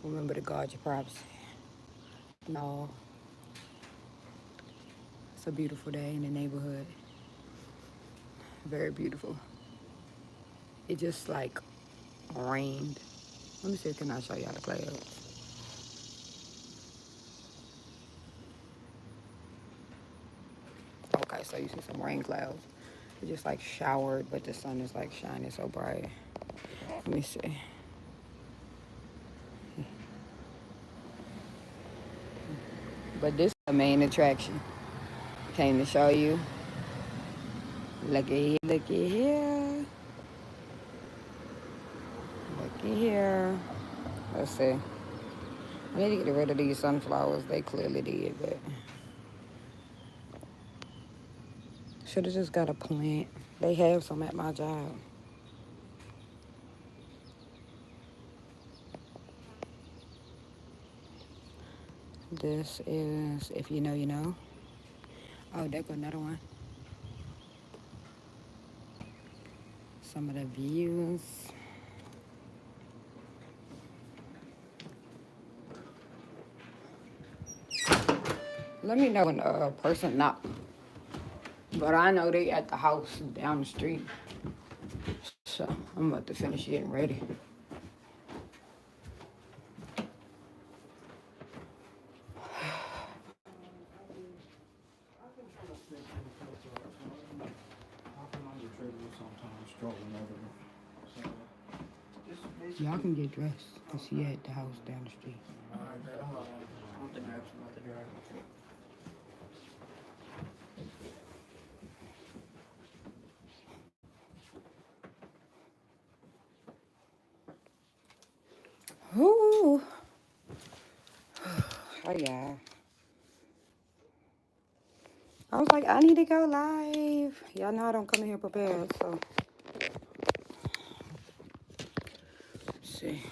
Remember to guard your privacy. No, it's a beautiful day in the neighborhood. Very beautiful. It just like rained. Let me see, can I show y'all the clouds? Okay, so you see some rain clouds. It just like showered, but the sun is like shining so bright. Let me see. But this is the main attraction. Came to show you. Looky here. Looky here. Let's see. I need to get rid of these sunflowers. They clearly did, but should have just got a plant. They have some at my job. This is, if you know, you know. Oh, there go another one. Some of the views. Let me know when a person knock. But I know they at the house down the street. So I'm about to finish getting ready. Y'all can get dressed because he at the house down the street. Ooh. Oh, yeah. I was like, I need to go live. Y'all know I don't come in here prepared, so. Let's see.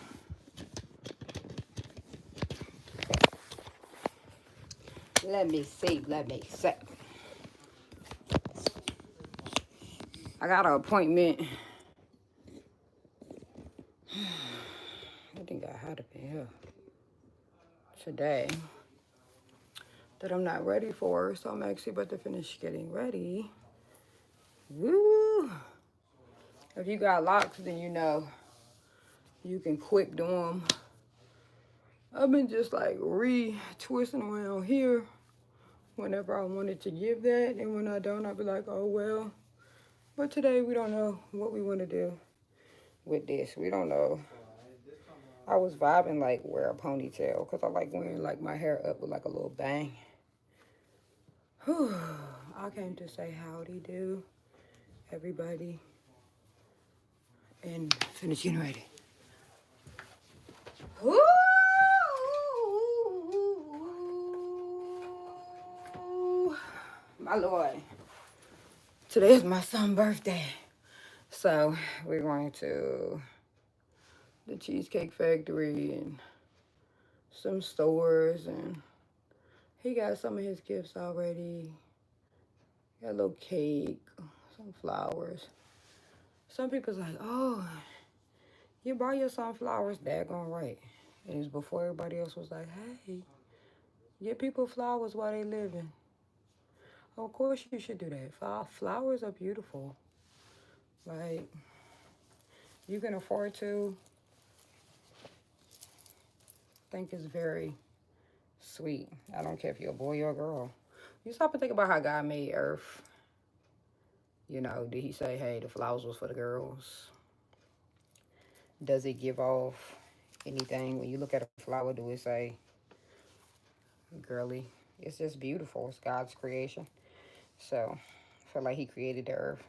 Let me see. Let me see. I got an appointment. I think I had it in here today that I'm not ready for, so I'm actually about to finish getting ready. Woo! If you got locks, then you know you can quick do them. I've been just like re-twisting around here whenever I wanted to give that, and when I don't, I'll be like, oh well. But today we don't know what we want to do with this. We don't know. I was vibing like wear a ponytail because I like wearing like my hair up with like a little bang. Whew. I came to say howdy do everybody and finish getting ready. Ooh, my Lord. Today is my son's birthday. So we're going to the Cheesecake Factory and some stores, and he got some of his gifts already. Got a little cake, some flowers. Some people's like, oh, you brought your son flowers, daggone right. And it was before everybody else was like, hey, get people flowers while they living. Of course you should do that. Flowers are beautiful. Like, you can afford to. I think it's very sweet. I don't care if you're a boy or a girl. You stop and think about how God made Earth. You know, did he say, hey, the flowers was for the girls? Does it give off anything? When you look at a flower, do it say girly? It's just beautiful. It's God's creation. So I feel like he created the earth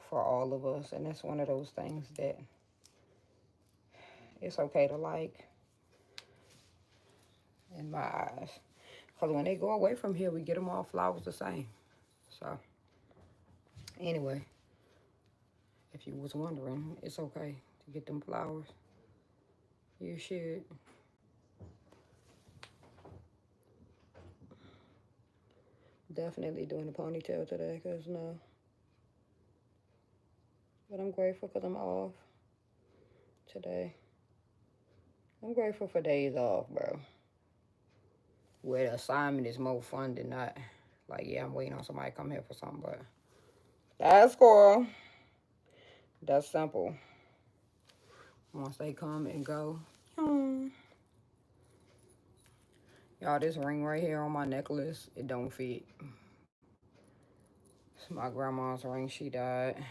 for all of us. And that's one of those things that it's okay to like in my eyes. Because when they go away from here, we get them all flowers the same. So anyway, if you was wondering, it's okay to get them flowers. You should. Definitely doing a ponytail today, because no. But I'm grateful because I'm off today. I'm grateful for days off, bro. Where the assignment is more fun than not. Like, yeah, I'm waiting on somebody to come here for something, but that's cool. That's simple. Once they come and go. Hmm. Y'all, this ring right here on my necklace, it don't fit. It's my grandma's ring. She died.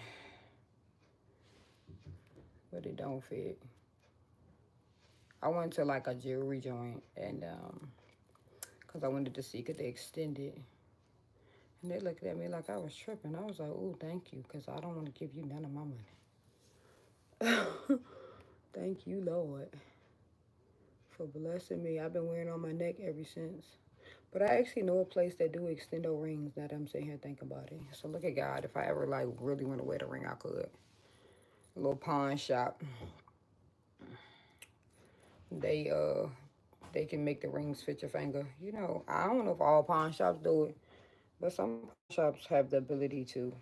But it don't fit. I went to like a jewelry joint and because I wanted to see could they extend it. And they looked at me like I was tripping. I was like, "Oh, thank you, because I don't want to give you none of my money." Thank you, Lord, for blessing me. I've been wearing on my neck ever since. But I actually know a place that do extendo rings now that I'm sitting here thinking about it. So look at God. If I ever like really want to wear the ring, I could. A little pawn shop. They they can make the rings fit your finger. You know, I don't know if all pawn shops do it, but some pawn shops have the ability to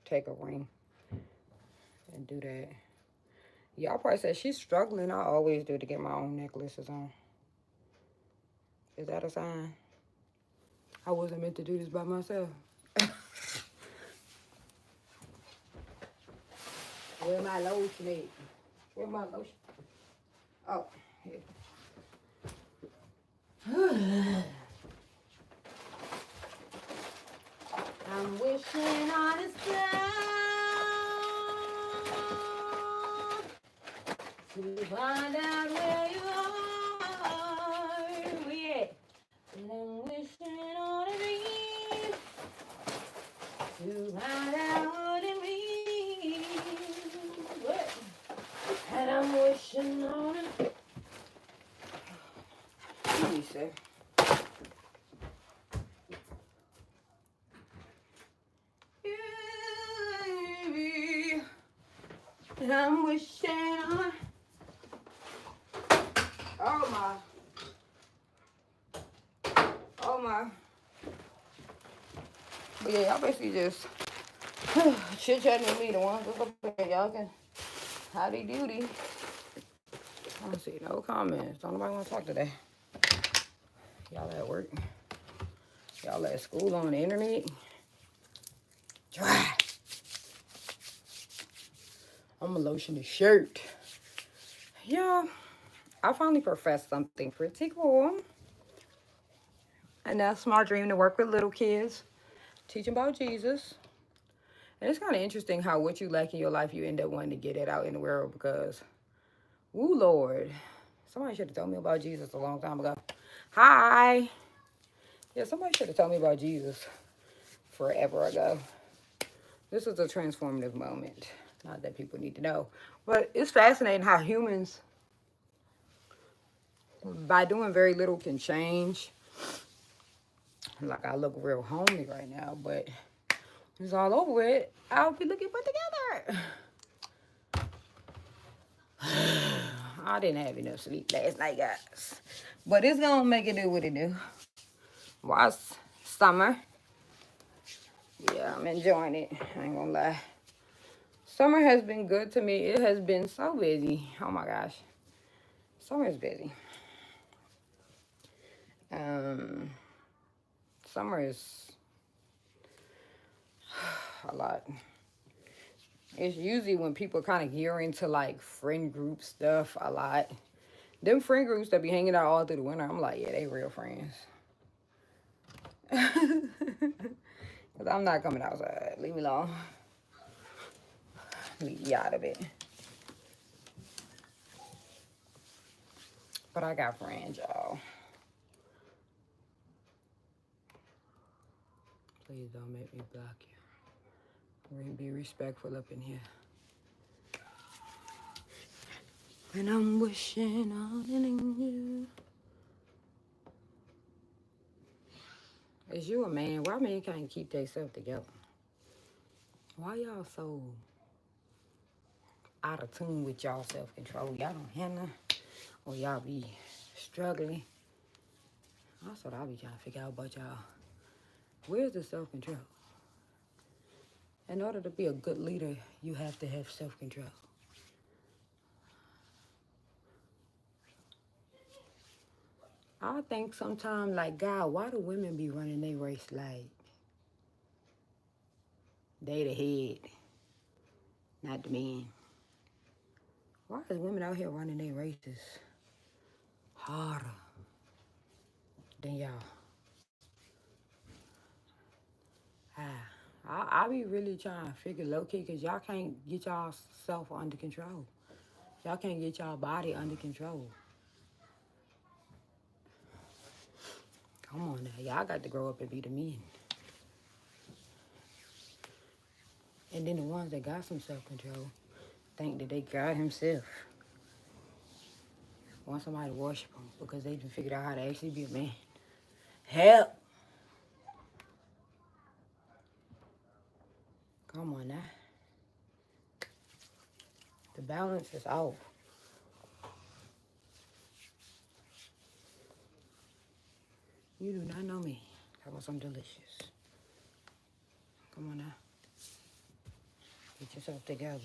take a ring and do that. Y'all probably said she's struggling. I always do to get my own necklaces on. Is that a sign? I wasn't meant to do this by myself. Where my lotion at? Where my lotion? Oh, here. I'm wishing on a star to find out where you are. Where you at? And I'm wishing on a dream to find out what it means. What? And I'm wishing on a... Let me see. And I'm wishing on... Oh my. Oh my. But yeah, y'all basically just chit-chatting with me. The ones that's up there, y'all can howdy doody. I don't see no comments. Don't nobody want to talk today. Y'all at work. Y'all at school on the internet. Dry. I'm gonna lotion the shirt. Yeah, I finally professed something pretty cool. And that's my dream, to work with little kids, teach them about Jesus. And it's kind of interesting how what you lack in your life, you end up wanting to get it out in the world because, ooh, Lord, somebody should have told me about Jesus a long time ago. Hi. Yeah, somebody should have told me about Jesus forever ago. This is a transformative moment. Not that people need to know. But it's fascinating how humans, by doing very little, can change. Like, I look real homely right now, but it's all over with. I'll be looking put together. I didn't have enough sleep last night, guys. But it's gonna make it do what it do. Well, it's summer. Yeah, I'm enjoying it. I ain't gonna lie. Summer has been good to me. It has been so busy. Oh my gosh. Summer is busy. Summer is a lot. It's usually when people kind of gear into like friend group stuff a lot. Them friend groups that be hanging out all through the winter, I'm like, yeah, they real friends. Because I'm not coming outside. Leave me alone. Leave me out of it. But I got friends, y'all. Please don't make me block you. Be respectful up in here. And I'm wishing on you. Is you a man? Why men can't keep themselves together? Why y'all so out of tune with y'all self-control? Y'all don't have none? Or y'all be struggling? That's what I be trying to figure out about y'all. Where's the self-control? In order to be a good leader, you have to have self-control. I think sometimes, like, God, why do women be running their race like they the head, not the men? Why is women out here running their races harder than y'all? I be really trying to figure low key because y'all can't get y'all self under control. Y'all can't get y'all body under control. Come on now, y'all got to grow up and be the men. And then the ones that got some self control think that they God Himself. Want somebody to worship them because they done figured out how to actually be a man. Help! Come on now. The balance is off. You do not know me. That was some delicious. Come on now. Get yourself together.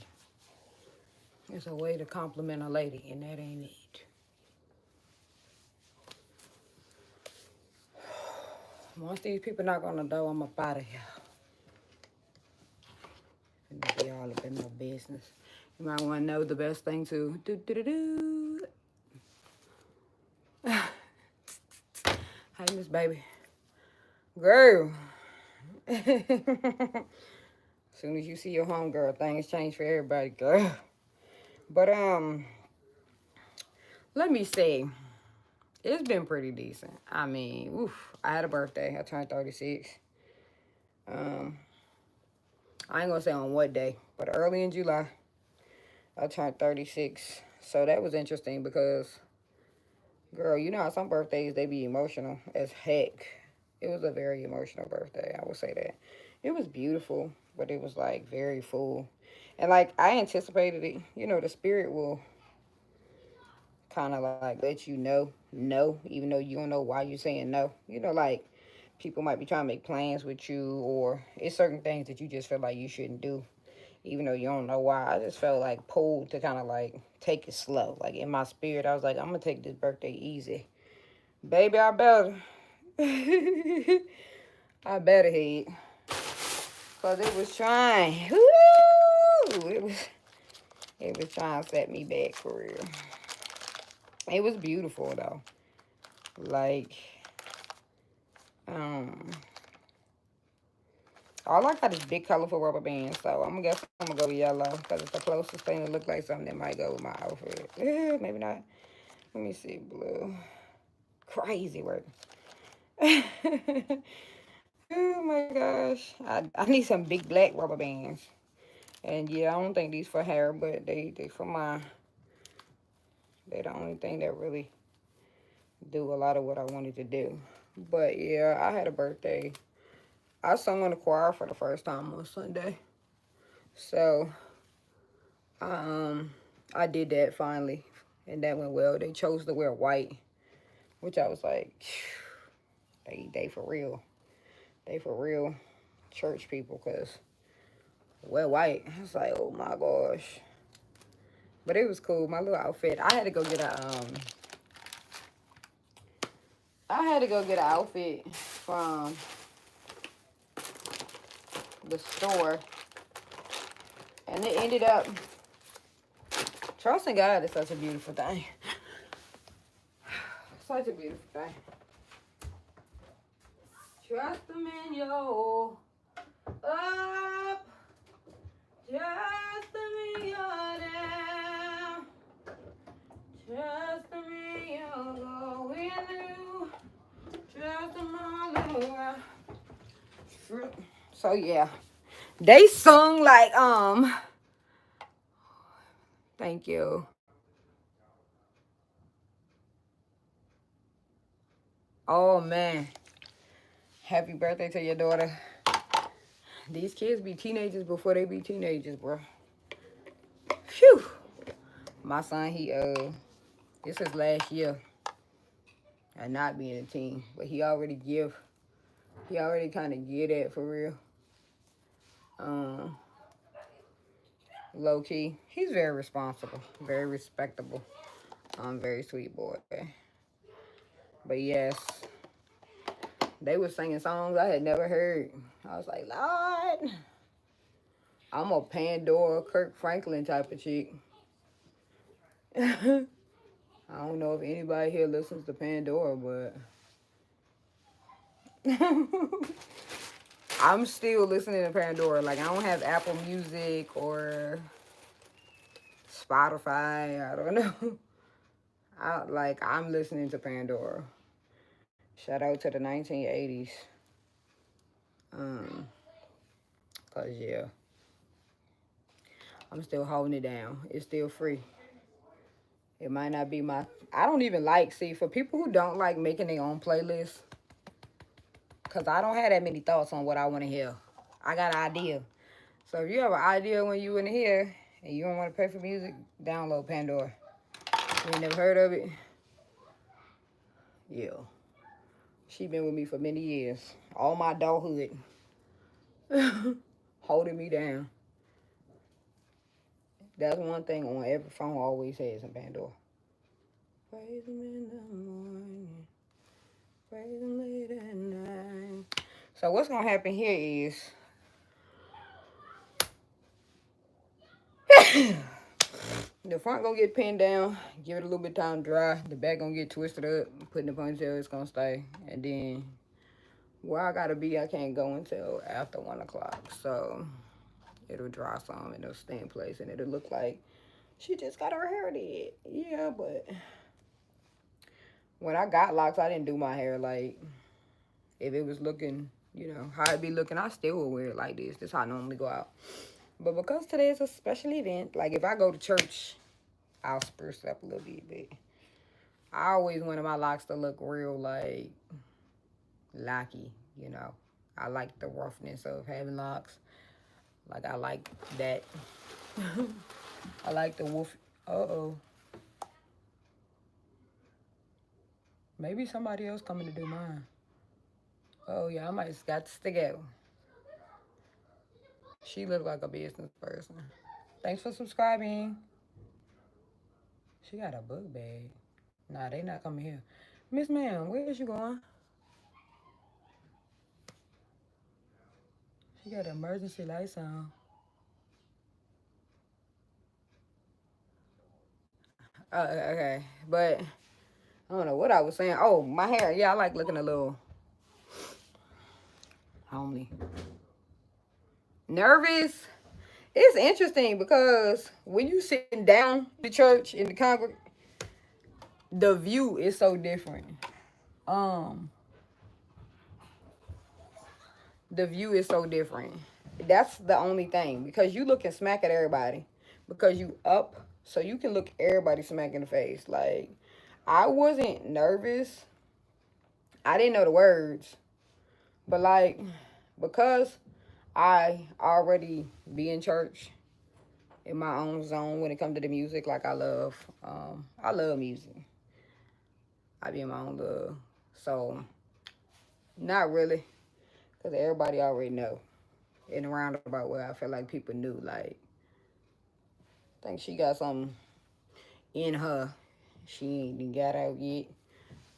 It's a way to compliment a lady, and that ain't it. Once these people knock on the door, I'm up out of here. And be all up in my business. You might want to know the best thing to do. Hey, Miss Baby. Girl. As soon as you see your homegirl, things change for everybody, girl. But, let me see. It's been pretty decent. I mean, oof, I had a birthday. I turned 36. I ain't gonna say on what day, but early in July, I turned 36. So that was interesting because, girl, you know how some birthdays, they be emotional as heck. It was a very emotional birthday, I would say that. It was beautiful, but it was, like, very full. And, like, I anticipated it. You know, the spirit will kind of, like, let you know no, even though you don't know why you're saying no. You know, like, people might be trying to make plans with you, or it's certain things that you just feel like you shouldn't do, even though you don't know why. I just felt, like, pulled to kind of, like, take it slow. Like, in my spirit, I was like, I'm going to take this birthday easy. Baby, I better. I better hate. Because it was trying. Woo! It was trying to set me back for real. It was beautiful, though. Like, all I got is big, colorful rubber bands, so I'm going to guess I'm going to go with yellow because it's the closest thing to look like something that might go with my outfit. Maybe not. Let me see. Blue. Crazy work. Oh, my gosh. I need some big black rubber bands. And, yeah, I don't think these for hair, but they for my... They're the only thing that really do a lot of what I wanted to do. But, yeah, I had a birthday. I sung in the choir for the first time on Sunday. So, I did that finally. And that went well. They chose to wear white, which I was like, they for real. They for real church people, because wear white. I was like, oh my gosh. But it was cool. My little outfit. I had to go get an outfit from the store. And it ended up, trusting God is such a beautiful thing. Such a beautiful thing. Trust Him in your up. Trust Him in your down. Trust Him in your going through. Trust Him all around. So yeah, they sung like thank you. Oh man, happy birthday to your daughter. These kids be teenagers before they be teenagers, bro. Phew. My son, this is last year, and not being a teen, but he already kind of get it for real. Low key, he's very responsible, very respectable, very sweet boy. But yes, they were singing songs I had never heard. I was like, Lord, I'm a Pandora, Kirk Franklin type of chick. I don't know if anybody here listens to Pandora, but I'm still listening to Pandora. Like, I don't have Apple Music or Spotify. I don't know. I'm listening to Pandora. Shout out to the 1980s. Um, Cause yeah, I'm still holding it down. It's still free. It might not be my. I don't even like. See, for people who don't like making their own playlists, cause I don't have that many thoughts on what I want to hear. I got an idea. So if you have an idea when you in here and you don't want to pay for music, download Pandora. You ain't never heard of it? Yeah. She been with me for many years. All my adulthood. Holding me down. That's one thing on every phone always has in Pandora. Praise him in the morning. Praise him late at night. So what's gonna happen here is the front gonna get pinned down, give it a little bit of time to dry. The back gonna get twisted up, put in the ponytail, it's gonna stay. And then where I gotta be, I can't go until after 1 o'clock. So it'll dry some and it'll stay in place and it'll look like she just got her hair did. Yeah, but when I got locks, I didn't do my hair like if it was looking, how it be looking, I still would wear it like this. This is how I normally go out. But because today is a special event, like if I go to church, I'll spruce up a little bit. But I always wanted my locks to look real, like, locky. I like the roughness of having locks. Like, I like that. I like the wolf. Uh-oh. Maybe somebody else coming to do mine. Oh, yeah, I might just got to stick out. She looked like a business person. Thanks for subscribing. She got a book bag. Nah, they not coming here. Miss Ma'am, where is you going? She got emergency lights on. Okay. But I don't know what I was saying. Oh, my hair. Yeah, I like looking a little homely. Nervous. It's interesting because when you sitting down the church in the congregation, the view is so different. Um, the view is so different. That's the only thing because you looking smack at everybody because you up, so you can look everybody smack in the face. Like I wasn't nervous. I didn't know the words, but like because I already be in church in my own zone when it comes to the music. Like I love music. I be in my own love. So not really, cause everybody already know. In a roundabout way, I feel like people knew. Like I think she got something in her. She ain't even got out yet,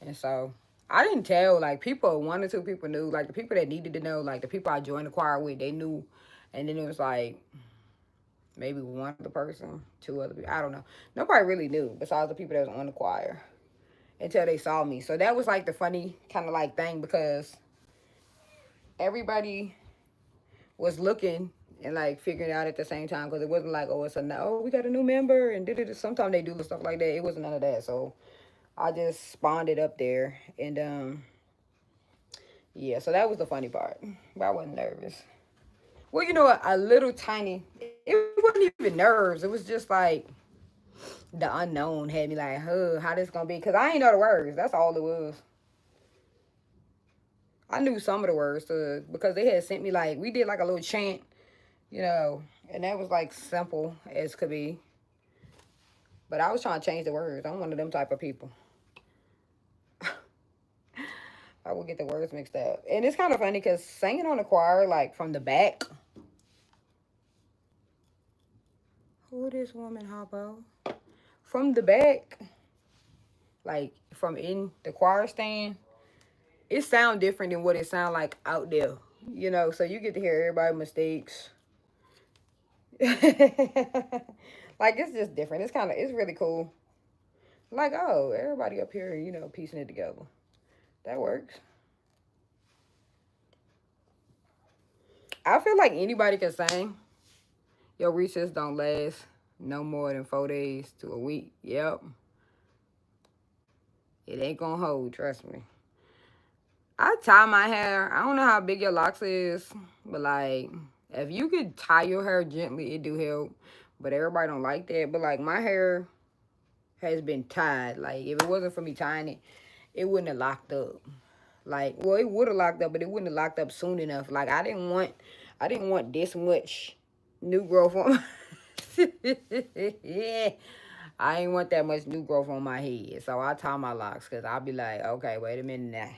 and so I didn't tell. Like people, 1 or 2 people knew. Like the people that needed to know. Like the people I joined the choir with, they knew. And then it was like maybe one other person, 2 other people. I don't know. Nobody really knew besides the people that was on the choir until they saw me. So that was like the funny kind of like thing because everybody was looking and like figuring it out at the same time because it wasn't like, oh, we got a new member and did it. Sometimes they do stuff like that. It wasn't none of that. So I just spawned it up there and yeah, so that was the funny part. But I wasn't nervous. Well, a little tiny. It wasn't even nerves. It was just like the unknown had me like, huh, how this gonna be? Cause I ain't know the words. That's all it was. I knew some of the words because they had sent me like we did like a little chant, and that was like simple as could be. But I was trying to change the words. I'm one of them type of people. I would get the words mixed up. And it's kind of funny because singing on the choir, like from the back. Who this woman, Hoppo? From the back, like from in the choir stand, it sound different than what it sound like out there. You know, so you get to hear everybody's mistakes. Like it's just different. It's really cool. Like, oh, everybody up here, you know, piecing it together. That works. I feel like anybody can sing. Your recess don't last no more than 4 days to a week. Yep. It ain't gonna hold, trust me. I tie my hair. I don't know how big your locks is, but like if you could tie your hair gently, it do help. But everybody don't like that. But like my hair has been tied. Like if it wasn't for me tying it, it wouldn't have locked up. Like, well, it would have locked up, but it wouldn't have locked up soon enough. Like I didn't want this much new growth on. Yeah, I ain't want that much new growth on my head, so I tie my locks because I'll be like, okay, wait a minute now.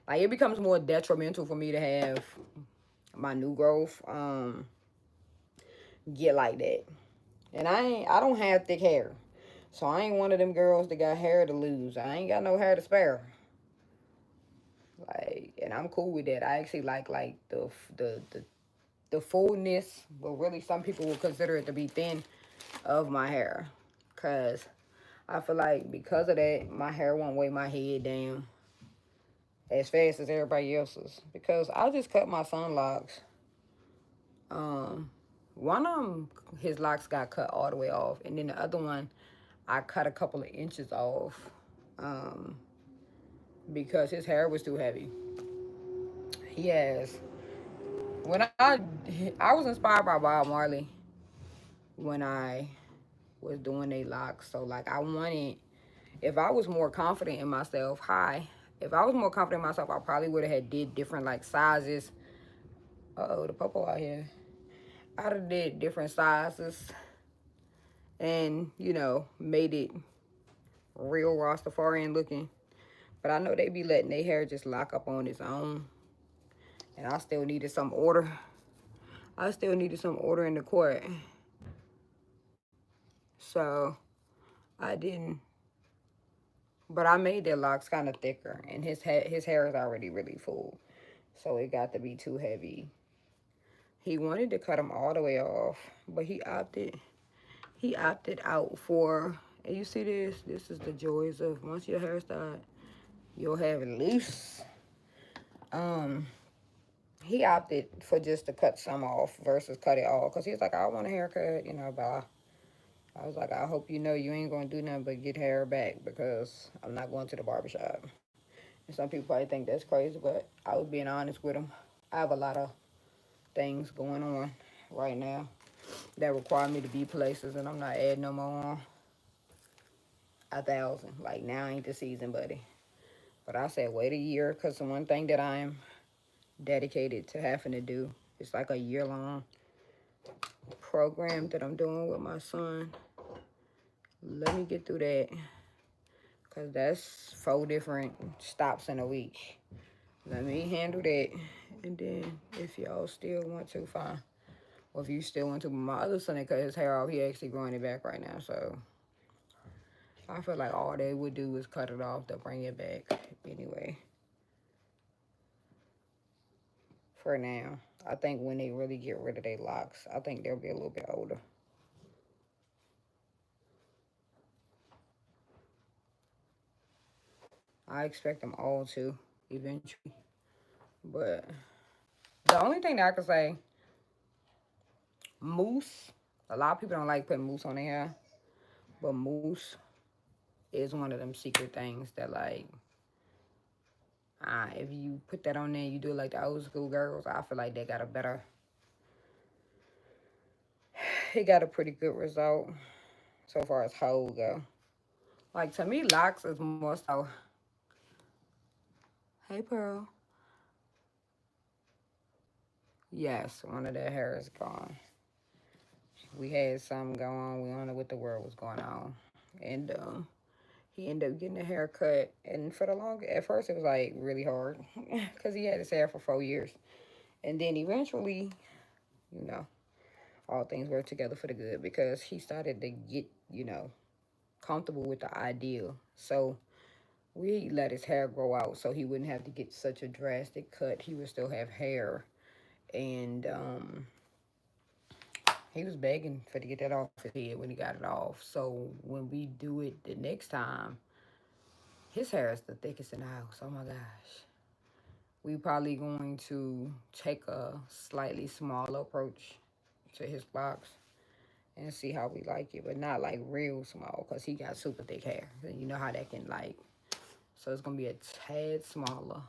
Like it becomes more detrimental for me to have my new growth get like that. And I don't have thick hair. So I ain't one of them girls that got hair to lose. I ain't got no hair to spare. Like, and I'm cool with that. I actually like the fullness, but really some people will consider it to be thin of my hair. Cause I feel like because of that, my hair won't weigh my head down as fast as everybody else's. Because I just cut my son locks. Um, one of them, his locks got cut all the way off, and then the other one, I cut a couple of inches off. Um, because his hair was too heavy. He has when I was inspired by Bob Marley when I was doing they locks. So like I wanted, if I was more confident in myself, if I was more confident in myself, I probably would have had did different like sizes. Uh-oh, the popo out here. I'd have did different sizes and, you know, made it real Rastafarian looking. But I know they be letting their hair just lock up on its own. And I still needed some order. I still needed some order in the court. So I didn't. But I made their locks kind of thicker. And his hair is already really full. So it got to be too heavy. He wanted to cut them all the way off. But he opted out for, and you see this is the joys of once your hair starts, you'll have it loose. He opted for just to cut some off versus cut it all. Because he's like, I want a haircut, you know, but I was like, I hope you know you ain't going to do nothing but get hair back because I'm not going to the barbershop. And some people probably think that's crazy, but I was being honest with him. I have a lot of things going on right now that require me to be places, and I'm not adding no more on. 1,000. Like, now ain't the season, buddy. But I said, wait a year, because the one thing that I'm dedicated to having to do is like a year-long program that I'm doing with my son. Let me get through that, because that's 4 different stops in a week. Let me handle that, and then if y'all still want to, fine. Or if you still want to, my other son that cut his hair off, he actually growing it back right now, so I feel like all they would do is cut it off to bring it back anyway. For now. I think when they really get rid of their locks, I think they'll be a little bit older. I expect them all to eventually. But the only thing that I can say, mousse. A lot of people don't like putting mousse on their hair, but mousse is one of them secret things that like, if you put that on there, you do it like the old school girls. I feel like they got a better. It got a pretty good result so far as hold go. Like to me, locks is more so. Hey, Pearl. Yes, one of their hair is gone. We had something go on. We don't know what the world was going on, and he ended up getting a haircut. And for the long, at first it was like really hard because he had his hair for 4 years, and then eventually, you know, all things worked together for the good because he started to get, you know, comfortable with the idea. So We let his hair grow out so he wouldn't have to get such a drastic cut. He would still have hair. And he was begging for to get that off his head when he got it off. So when we do it the next time, his hair is the thickest in the house. Oh my gosh. We probably going to take a slightly smaller approach to his box and see how we like it, but not like real small because he got super thick hair. And you know how that can like, so it's gonna be a tad smaller.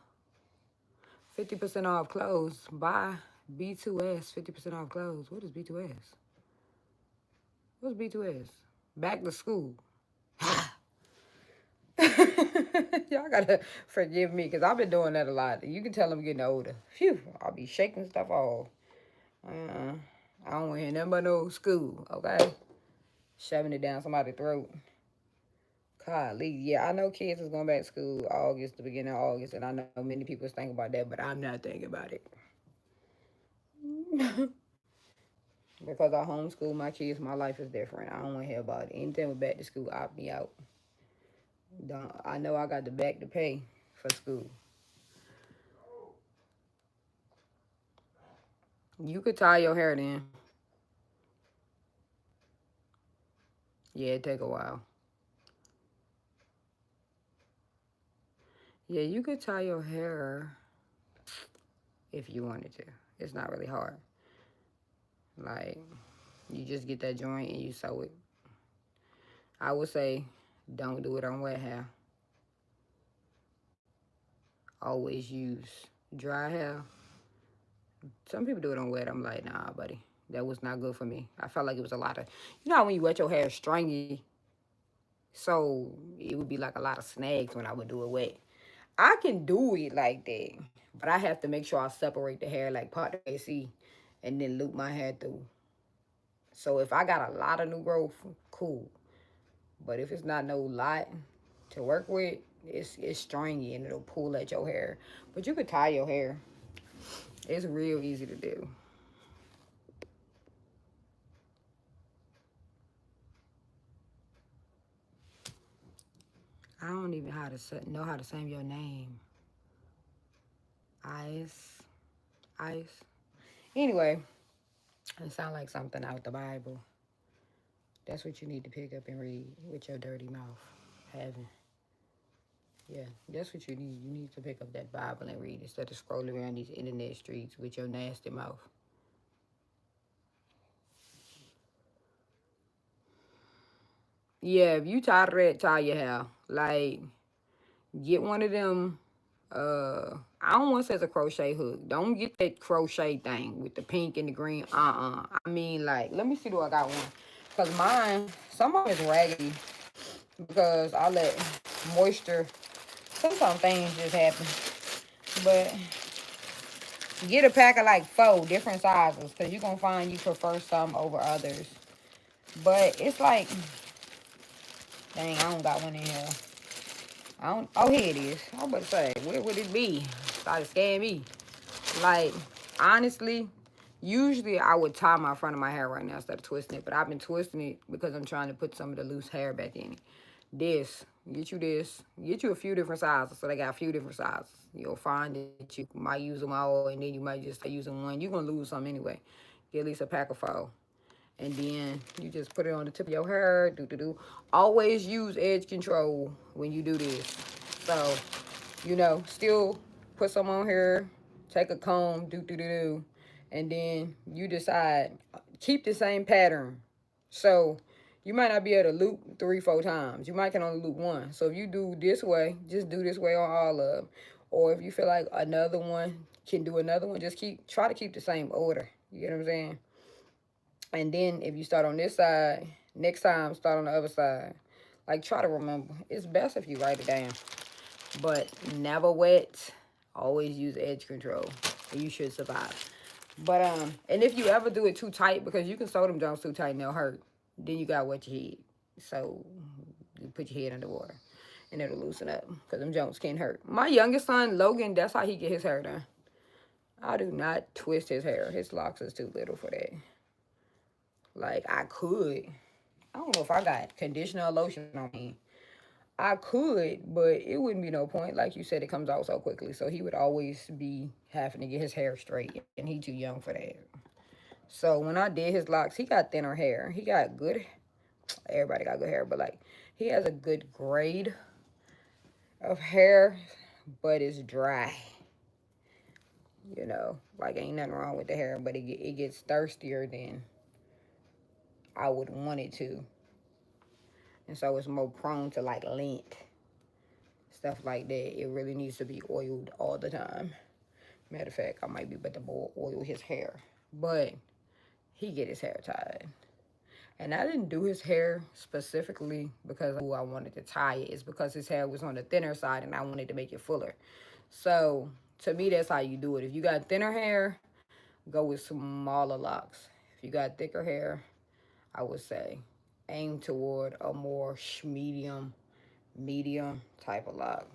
50% off clothes. Buy B2S. 50% off clothes. What is B2S? What's B2S? Back to school. Y'all gotta forgive me because I've been doing that a lot. You can tell I'm getting older. Phew, I'll be shaking stuff off. I don't want to hear nothing but no school, okay? Shoving it down somebody's throat. Golly, yeah, I know kids is going back to school August, the beginning of August, and I know many people think about that, but I'm not thinking about it. Because I homeschool my kids, my life is different. I don't want to hear about it. Anything with back to school, opt me out. I know I got the back to pay for school. You could tie your hair then. Yeah, it take a while. Yeah, you could tie your hair if you wanted to. It's not really hard. Like, you just get that joint and you sew it. I would say don't do it on wet hair. Always use dry hair. Some people do it on wet. I'm like, nah, buddy. That was not good for me. I felt like it was a lot of, you know how when you wet your hair stringy, so it would be like a lot of snags when I would do it wet. I can do it like that, but I have to make sure I separate the hair, like part the AC, and then loop my hair through. So if I got a lot of new growth, cool. But if it's not no lot to work with, it's stringy and it'll pull at your hair. But you could tie your hair. It's real easy to do. I don't even know how to say your name. Ice, ice. Anyway, it sounds like something out the Bible. That's what you need to pick up and read with your dirty mouth. Having. Yeah, that's what you need. You need to pick up that Bible and read instead of scrolling around these internet streets with your nasty mouth. Yeah, if you tired of that, tie your hair. Like, get one of them. I don't want to say it's a crochet hook. Don't get that crochet thing with the pink and the green. I mean, like, let me see, do I got one? Because mine, some of them is raggedy because I let moisture, sometimes things just happen. But get a pack of like 4 different sizes because you're going to find you prefer some over others. But it's like, dang, I don't got one in here. I don't, oh, here it is. I was about to say, where would it be? Started scaring me. Like, honestly, usually I would tie my front of my hair right now instead of twisting it. But I've been twisting it because I'm trying to put some of the loose hair back in it. This, get you a few different sizes. So they got a few different sizes. You'll find that you might use them all and then you might just start using one. You're going to lose some anyway. Get at least a pack of 4. And then you just put it on the tip of your hair. Always use edge control when you do this. So, still put some on here, take a comb, and then you decide, keep the same pattern. So, you might not be able to loop 3, 4 times. You might can only loop 1. So, if you do this way, just do this way on all of them. Or if you feel like another one can do another one, just try to keep the same order. You get what I'm saying? And then if you start on this side, next time start on the other side. Like, try to remember. It's best if you write it down. But never wet. Always use edge control. And you should survive. But and if you ever do it too tight, because you can sew them joints too tight and they'll hurt, then you gotta wet your head. So you put your head underwater and it'll loosen up. Because them joints can hurt. My youngest son, Logan, that's how he get his hair done. I do not twist his hair. His locks is too little for that. Like, I could. I don't know if I got conditioner or lotion on me. I could, but it wouldn't be no point. Like you said, it comes out so quickly. So he would always be having to get his hair straight, and he too young for that. So when I did his locks, he got thinner hair. He got good. Everybody got good hair, but like he has a good grade of hair, but it's dry. Like ain't nothing wrong with the hair, but it gets thirstier than I would want it to, and so it's more prone to like lint, stuff like that. It really needs to be oiled all the time. Matter of fact, I might be about to oil his hair, but he get his hair tied. And I didn't do his hair specifically because I wanted to tie it. It's because his hair was on the thinner side and I wanted to make it fuller. So to me, that's how you do it. If you got thinner hair, go with smaller locks. If you got thicker hair, I would say aim toward a more medium type of lock.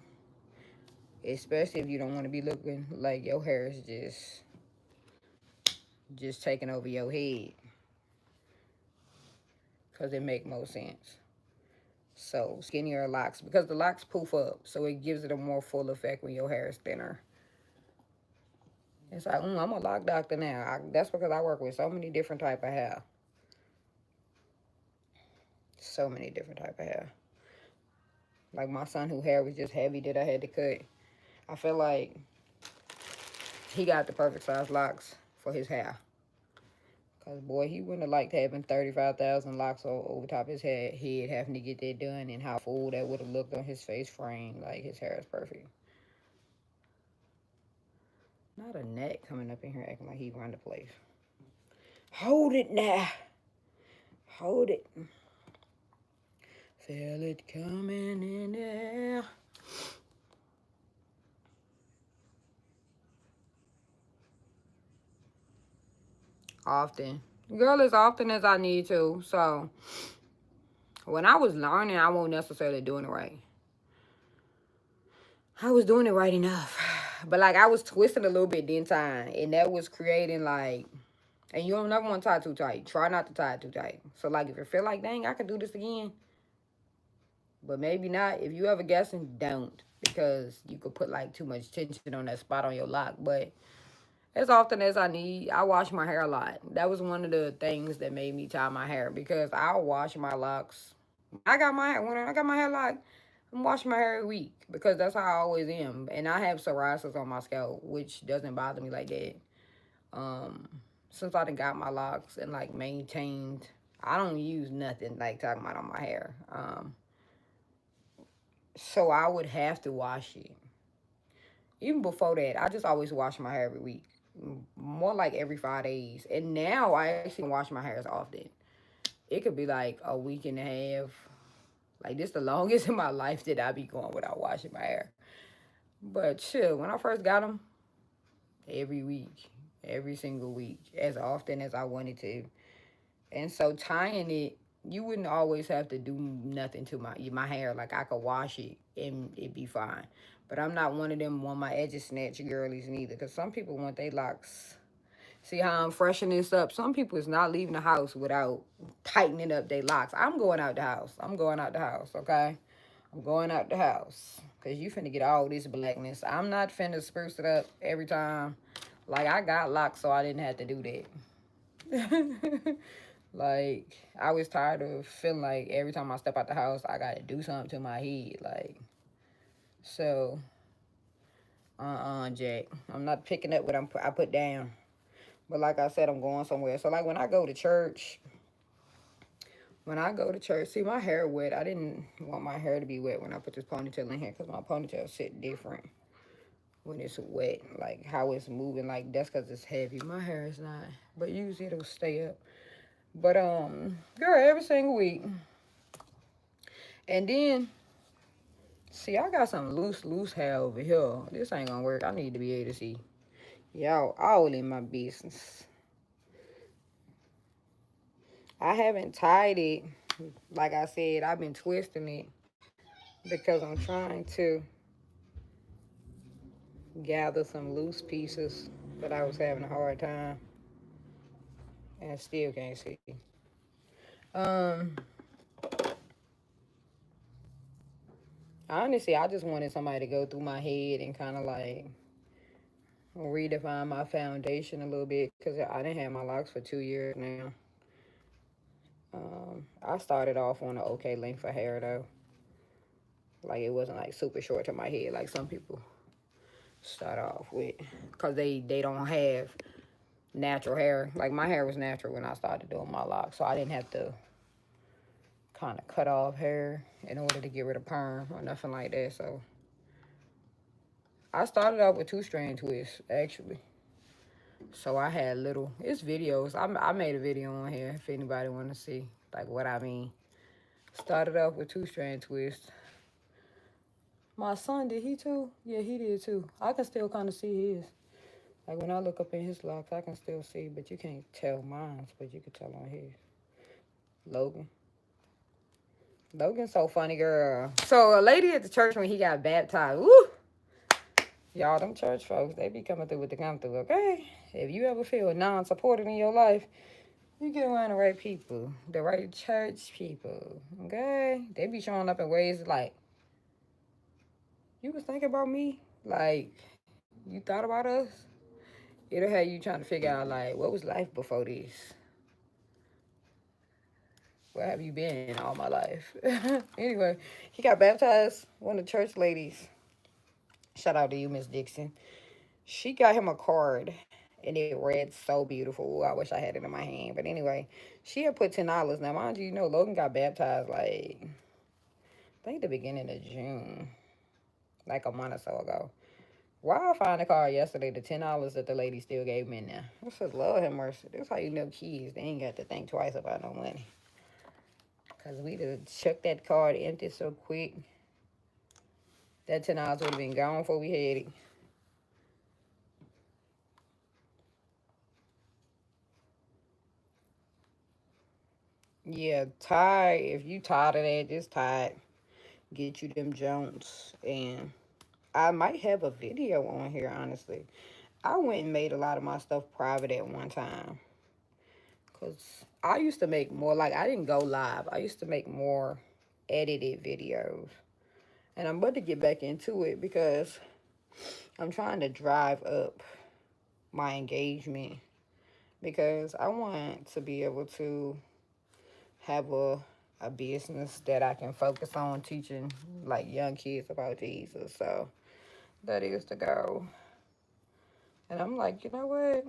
Especially if you don't want to be looking like your hair is just taking over your head, because it make more sense. So skinnier locks, because the locks poof up, so it gives it a more full effect when your hair is thinner. It's like, I'm a lock doctor now. That's because I work with so many different type of hair. So many different type of hair. Like my son, who hair was just heavy that I had to cut. I feel like he got the perfect size locks for his hair. Cause boy, he wouldn't have liked having 35,000 locks over top his head, having to get that done, and how full that would have looked on his face frame. Like his hair is perfect. Not a neck coming up in here acting like he run the place. Hold it now. Hold it. Feel it coming in there. Often. Girl, as often as I need to. So when I was learning, I wasn't necessarily doing it right. I was doing it right enough. But like I was twisting a little bit then time. And that was creating like, and you don't never want to tie too tight. Try not to tie it too tight. So like if you feel like, dang, I could do this again. But maybe not. If you ever guessing, don't. Because you could put like too much tension on that spot on your lock. But as often as I need, I wash my hair a lot. That was one of the things that made me tie my hair, because I'll wash my locks. When I got my hair locked, I'm washing my hair every week because that's how I always am. And I have psoriasis on my scalp, which doesn't bother me like that. Um, since I done got my locks and like maintained, I don't use nothing like talking about on my hair. So I would have to wash it. Even before that, I just always wash my hair every week. More like every 5 days. And now I actually don't wash my hair as often. It could be like a week and a half. Like this the longest in my life that I be going without washing my hair. But chill, when I first got them, every week. Every single week. As often as I wanted to. And so tying it, you wouldn't always have to do nothing to my hair. Like I could wash it and it'd be fine. But I'm not one of them want my edges snatch girlies neither. Because some people want their locks. See how I'm freshening this up? Some people is not leaving the house without tightening up their locks. I'm going out the house. I'm going out the house, okay? I'm going out the house. Because you finna get all this blackness. I'm not finna spruce it up every time. Like, I got locks, so I didn't have to do that. Like, I was tired of feeling like every time I step out the house, I gotta do something to my head. Like, so, Jack. I'm not picking up what I put down. But like I said, I'm going somewhere. So, like, when I go to church, see, my hair wet. I didn't want my hair to be wet when I put this ponytail in here because my ponytail sit different when it's wet. Like, how it's moving. Like, that's because it's heavy. My hair is not. But usually it'll stay up. But, girl, every single week. And then, see, I got some loose hair over here. This ain't gonna work. I need to be able to see. Y'all all in my business. I haven't tied it. Like I said, I've been twisting it because I'm trying to gather some loose pieces, but I was having a hard time and still can't see. Um, Honestly, I just wanted somebody to go through my head and kind of like redefine my foundation a little bit because I didn't have my locks for 2 years now. I started off on an okay length of hair though. Like it wasn't like super short to my head like some people start off with because they don't have natural hair. Like my hair was natural when I started doing my locks, so I didn't have to kind of cut off hair in order to get rid of perm or nothing like that. So I started off with 2 strand twists actually. So I had little, it's videos. I made a video on here if anybody want to see like what I mean. Started off with 2 strand twists. My son, did he too? Yeah, he did too. I can still kind of see his. Like when I look up in his locks, I can still see, but you can't tell mine, but you can tell on his. Logan. Logan's so funny, girl. So a lady at the church when he got baptized, woo! Y'all, them church folks, they be coming through with the come through, okay? If you ever feel non-supported in your life, you get around the right people, the right church people, okay? They be showing up in ways like, you was thinking about me? Like, you thought about us? It'll have you trying to figure out, like, what was life before this? Where have you been all my life? Anyway, he got baptized. One of the church ladies, shout out to you, Miss Dixon. She got him a card, and it read so beautiful. I wish I had it in my hand. But anyway, she had put $10. Now, mind you, Logan got baptized like, I think the beginning of June, like a month or so ago. Why I find the card yesterday, the $10 that the lady still gave me in there. I said, Lord have mercy. This how you know kids. They ain't got to think twice about no money. Because we just chucked that card empty so quick. That $10 would have been gone before we had it. Yeah, tired. If you tired of that, just tired. Get you them Jones. And I might have a video on here, honestly. I went and made a lot of my stuff private at one time. Because I used to make more, like, I didn't go live. I used to make more edited videos. And I'm about to get back into it because I'm trying to drive up my engagement. Because I want to be able to have a business that I can focus on teaching, like, young kids about Jesus. So that is the goal. And I'm like, you know what?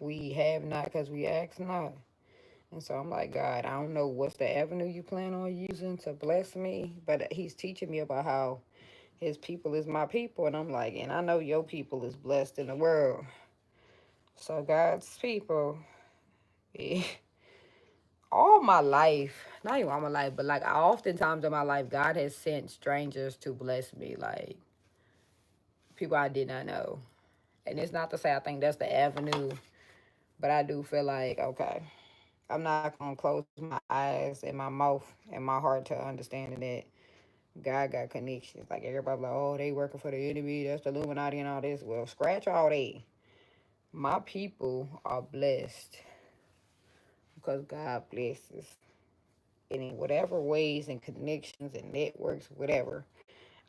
We have not because we ask not. And so I'm like, God, I don't know what's the avenue you plan on using to bless me, but he's teaching me about how his people is my people. And I'm like, and I know your people is blessed in the world. So God's people, eh, all my life, not even all my life, but like oftentimes in my life, God has sent strangers to bless me, like people I did not know. And it's not to say I think that's the avenue, but I do feel like, okay, I'm not going to close my eyes and my mouth and my heart to understanding that God got connections. Like everybody like, oh, they working for the enemy, that's the Illuminati and all this. Well, scratch all that. My people are blessed because God blesses. And in whatever ways and connections and networks, whatever.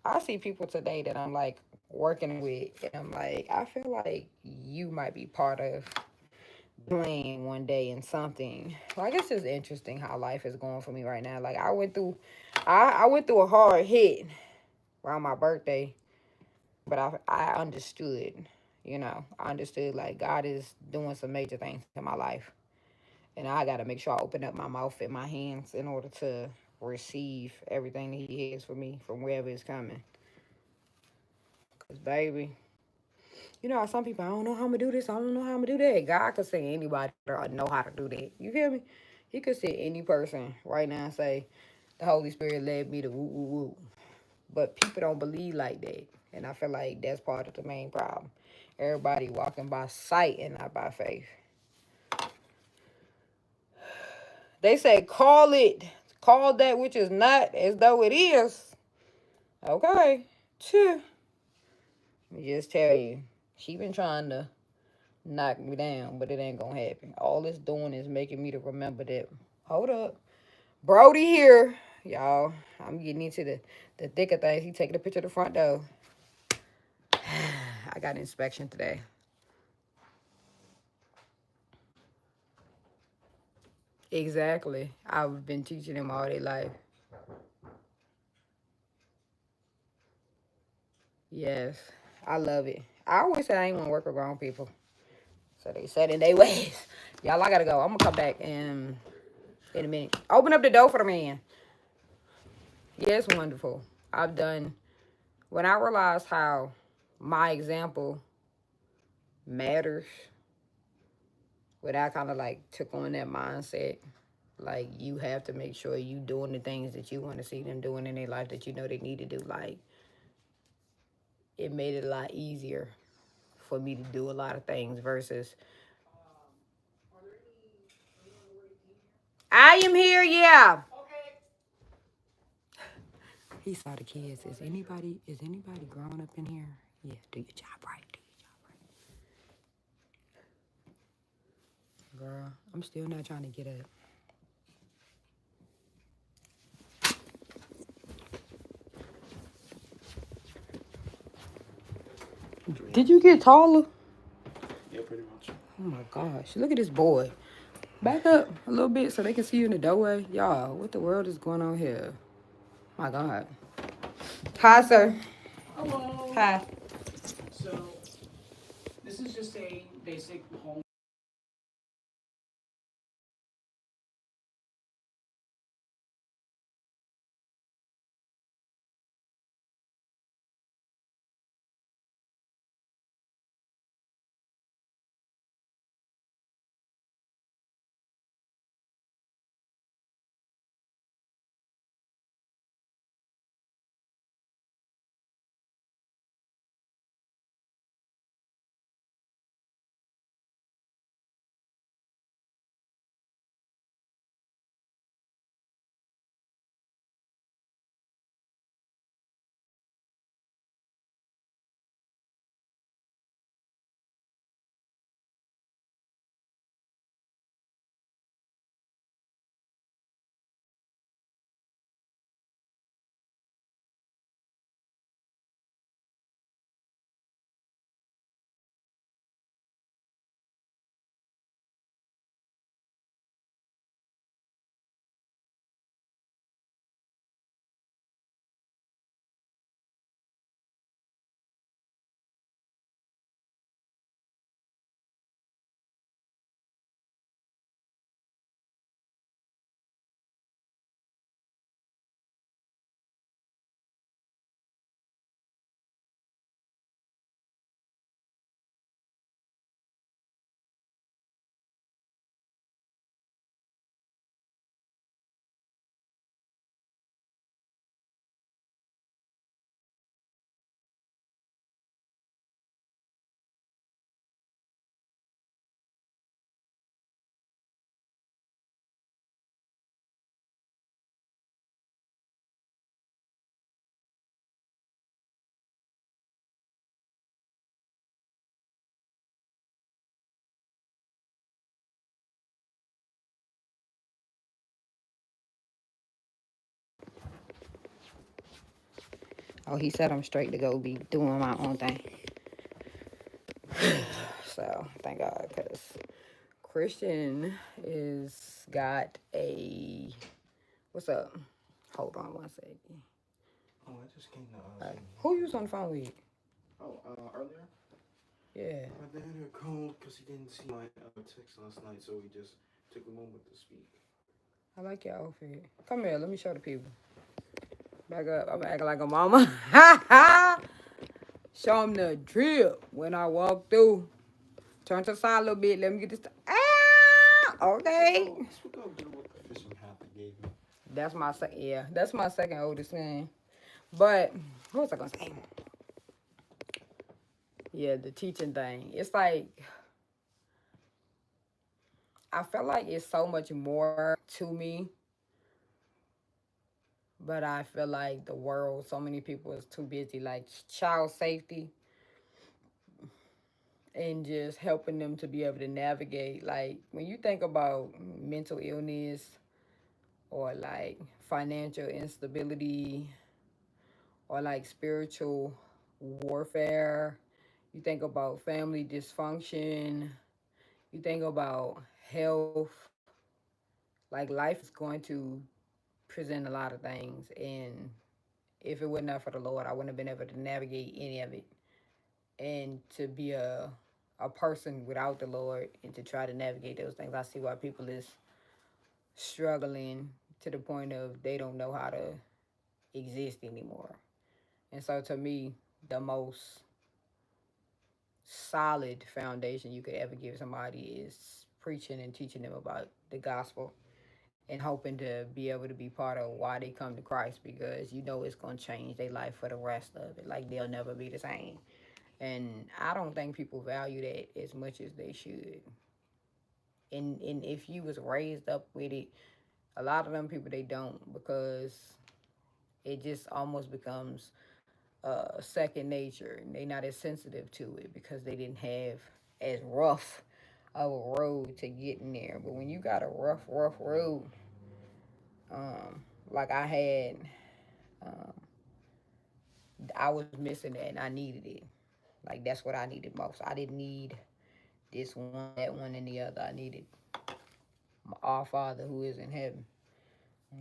I see people today that I'm like working with, and I'm like, I feel like you might be part of playing one day in something. Like it's just interesting how life is going for me right now. Like I went through a hard hit around my birthday, but I understood, I understood like God is doing some major things in my life. And I got to make sure I open up my mouth and my hands in order to receive everything that He has for me from wherever it's coming. Because, baby, how some people, I don't know how I'm going to do this. I don't know how I'm going to do that. God could say anybody or know how to do that. You feel me? He could say any person right now and say, the Holy Spirit led me to woo, woo, woo. But people don't believe like that. And I feel like that's part of the main problem. Everybody walking by sight and not by faith. They say, call that which is not as though it is. Okay. Phew. Let me just tell you, she been trying to knock me down, but it ain't gonna happen. All it's doing is making me to remember that, hold up, Brody here y'all, I'm getting into the thick of things. He taking a picture of the front door. I got an inspection today. Exactly. I've been teaching them all their life. Yes, I love it. I always say I ain't want to work with grown people. So they said in their ways. Y'all, I gotta go. I'm gonna come back in a minute. Open up the door for the man. Yes, wonderful. I've done, when I realized how my example matters, when I kind of like took on that mindset, like you have to make sure you doing the things that you want to see them doing in their life that you know they need to do. Like it made it a lot easier for me to do a lot of things versus I am here, yeah. He saw the kids. Is anybody grown up in here? Yeah, do your job right. Do your job right. Girl, I'm still not trying to get up. Did you get taller? Yeah, pretty much. Oh my gosh. Look at this boy. Back up a little bit so they can see you in the doorway. Y'all, what the world is going on here? My God. Hi, sir. Hello. Hi. So, this is just a basic home. Oh, he said I'm straight to go be doing my own thing. So, thank God, because Christian is got a, what's up? Hold on one second. Oh, I just came to Who you was on the phone with? Oh, earlier? Yeah. My dad had called because he didn't see my text last night, so he just took a moment to speak. I like your outfit. Come here, let me show the people. Back up. I'm acting like a mama. Ha ha! Show them the drip when I walk through. Turn to the side a little bit. Let me get this. Okay. So, let's go do with the fishing hat they gave me. That's my second. Yeah, that's my second oldest son. But what was I gonna say? Yeah, the teaching thing. It's like I feel like it's so much more to me, but I feel like the world, so many people is too busy, like child safety and just helping them to be able to navigate. Like when you think about mental illness, or like financial instability, or like spiritual warfare. You think about family dysfunction. You think about health. Like life is going to present a lot of things, and if it were not for the Lord, I wouldn't have been able to navigate any of it. And to be a person without the Lord and to try to navigate those things, I see why people is struggling to the point of they don't know how to exist anymore. And so to me, the most solid foundation you could ever give somebody is preaching and teaching them about the gospel and hoping to be able to be part of why they come to Christ, because you know it's going to change their life for the rest of it. Like they'll never be the same. And I don't think people value that as much as they should. And if you was raised up with it, a lot of them people they don't, because it just almost becomes second nature, and they not as sensitive to it because they didn't have as rough of a road to get in there. But when you got a rough road, like I had, um, I was missing that and I needed it. Like that's what I needed most. I didn't need this one, that one, and the other. I needed our Father who is in heaven.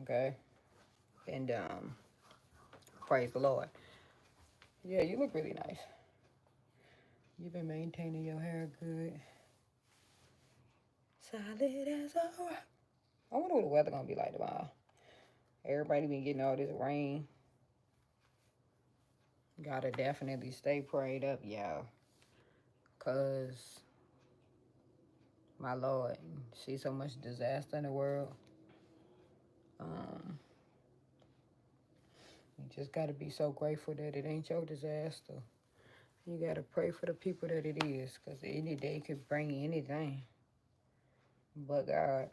Okay, and praise the Lord. Yeah, you look really nice. You've been maintaining your hair good. Solid as a rock. I wonder what the weather gonna be like tomorrow. Everybody been getting all this rain. Gotta definitely stay prayed up, y'all. Cause my Lord, see so much disaster in the world. Um, you just gotta be so grateful that it ain't your disaster. You gotta pray for the people that it is, cause any day could bring anything. But God,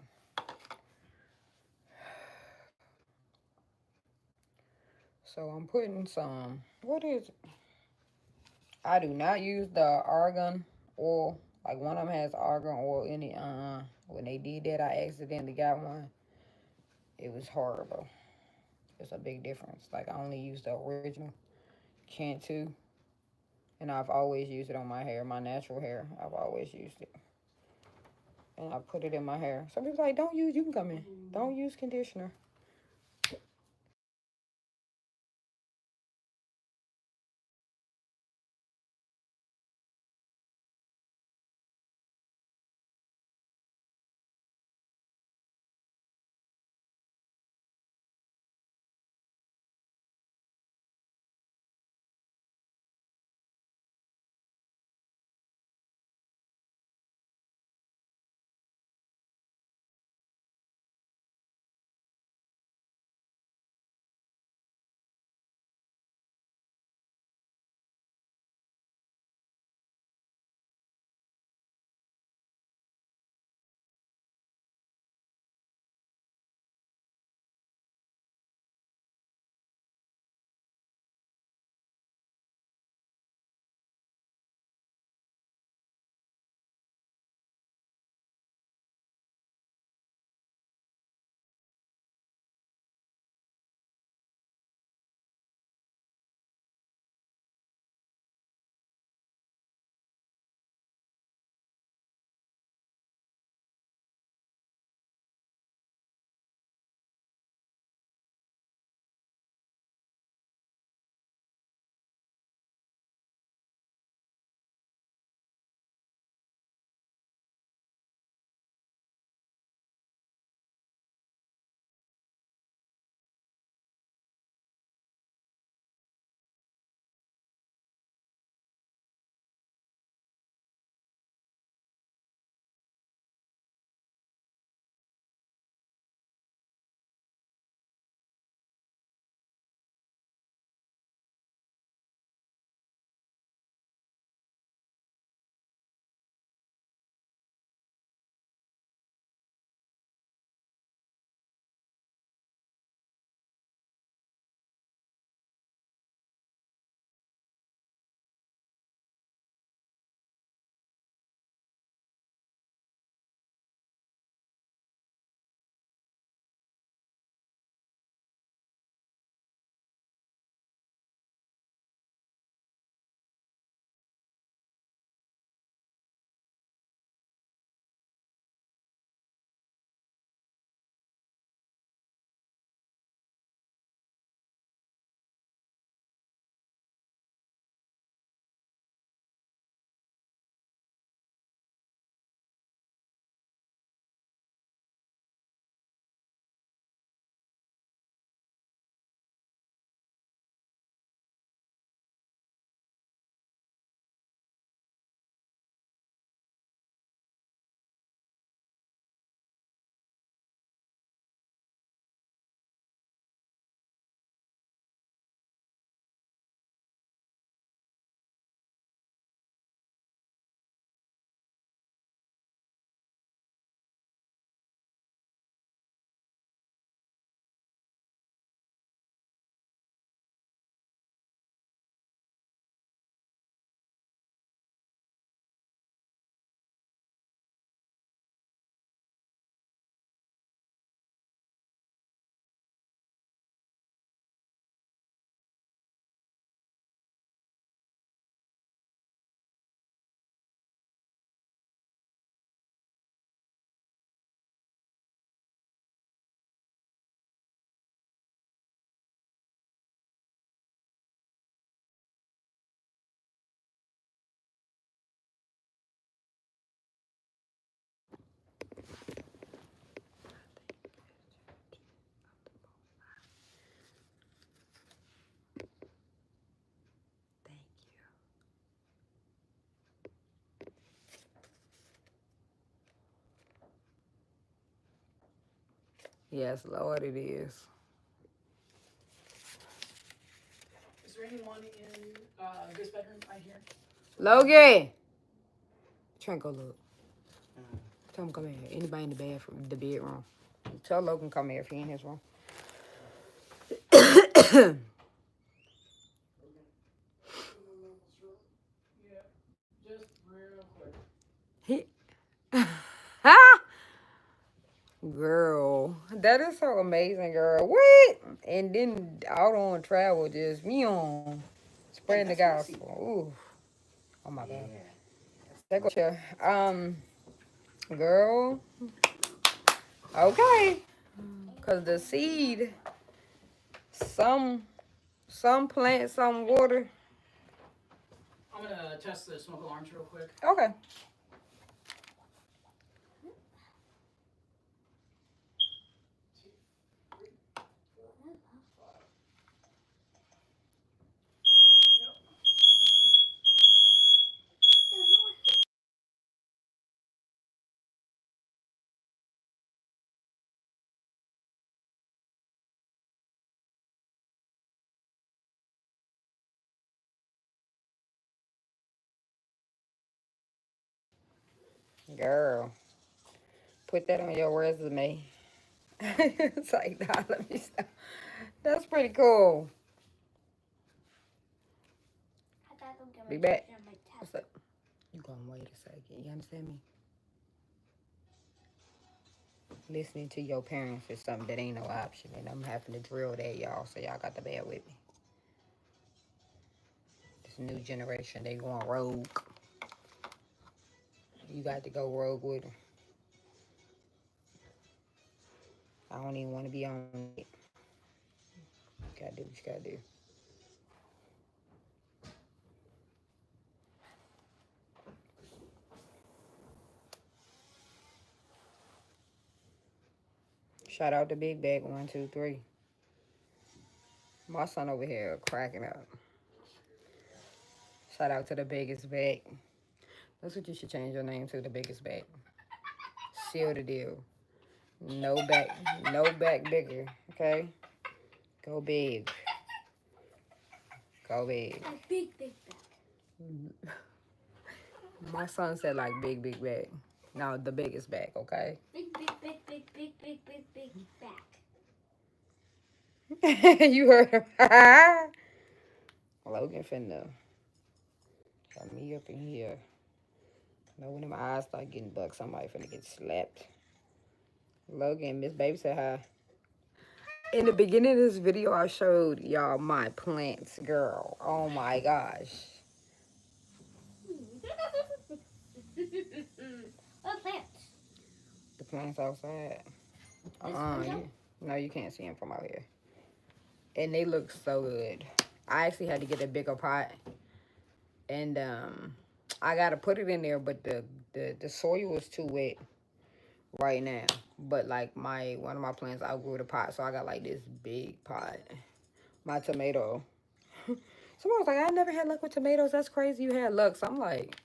so I'm putting some. What is it? I do not use the argan oil. Like one of them has argan oil in it. When they did that, I accidentally got one. It was horrible. It's a big difference. Like I only use the original Cantu, and I've always used it on my hair, my natural hair. I've always used it, and I put it in my hair. Some people like, don't use. You can come in. Don't use conditioner. Yes, Lord, it is. Is there anyone in this bedroom right here? Logan! Try and go look. Mm. Tell him come here. Anybody in the bathroom, the bedroom. Tell Logan come here if he in his room. Yeah, just real quick. He. Girl, that is so amazing, girl. What? And then out on travel, just me on spreading the That's gospel. Ooh. Oh my God. Yeah. That go chair. Girl. Okay. Cause the seed, some plant, some water. I'm gonna test the smoke alarms real quick. Okay. Yep. Girl. Put that on your resume. It's like, nah, let me stop. That's pretty cool. Be back. What's up? You gonna wait a second. You understand me? Listening to your parents is something that ain't no option, and I'm having to drill that, y'all, so y'all got to bear with me. This new generation, they going rogue. You got to go rogue with them. I don't even want to be on it. You gotta do what you gotta do. Shout out to Big Bag 123. My son over here cracking up. Shout out to the biggest bag. That's what you should change your name to, the biggest bag. Seal the deal. No back, no back bigger. Okay, go big. Go big. A big back. My son said like big bag. No, the biggest bag. Okay. Big back. You heard him. Logan finna got me up in here. Know when my eyes start getting bucked, somebody finna get slapped. Logan, Miss Baby said hi. In the beginning of this video, I showed y'all my plants, girl. Oh my gosh. What plants? The plants outside. No, you can't see them from out here. And they look so good. I actually had to get a bigger pot. And I gotta put it in there, but the soil is too wet right now. But like one of my plants outgrew the pot, so I got like this big pot. My tomato. Someone was like, I never had luck with tomatoes. That's crazy. You had luck. So I'm like,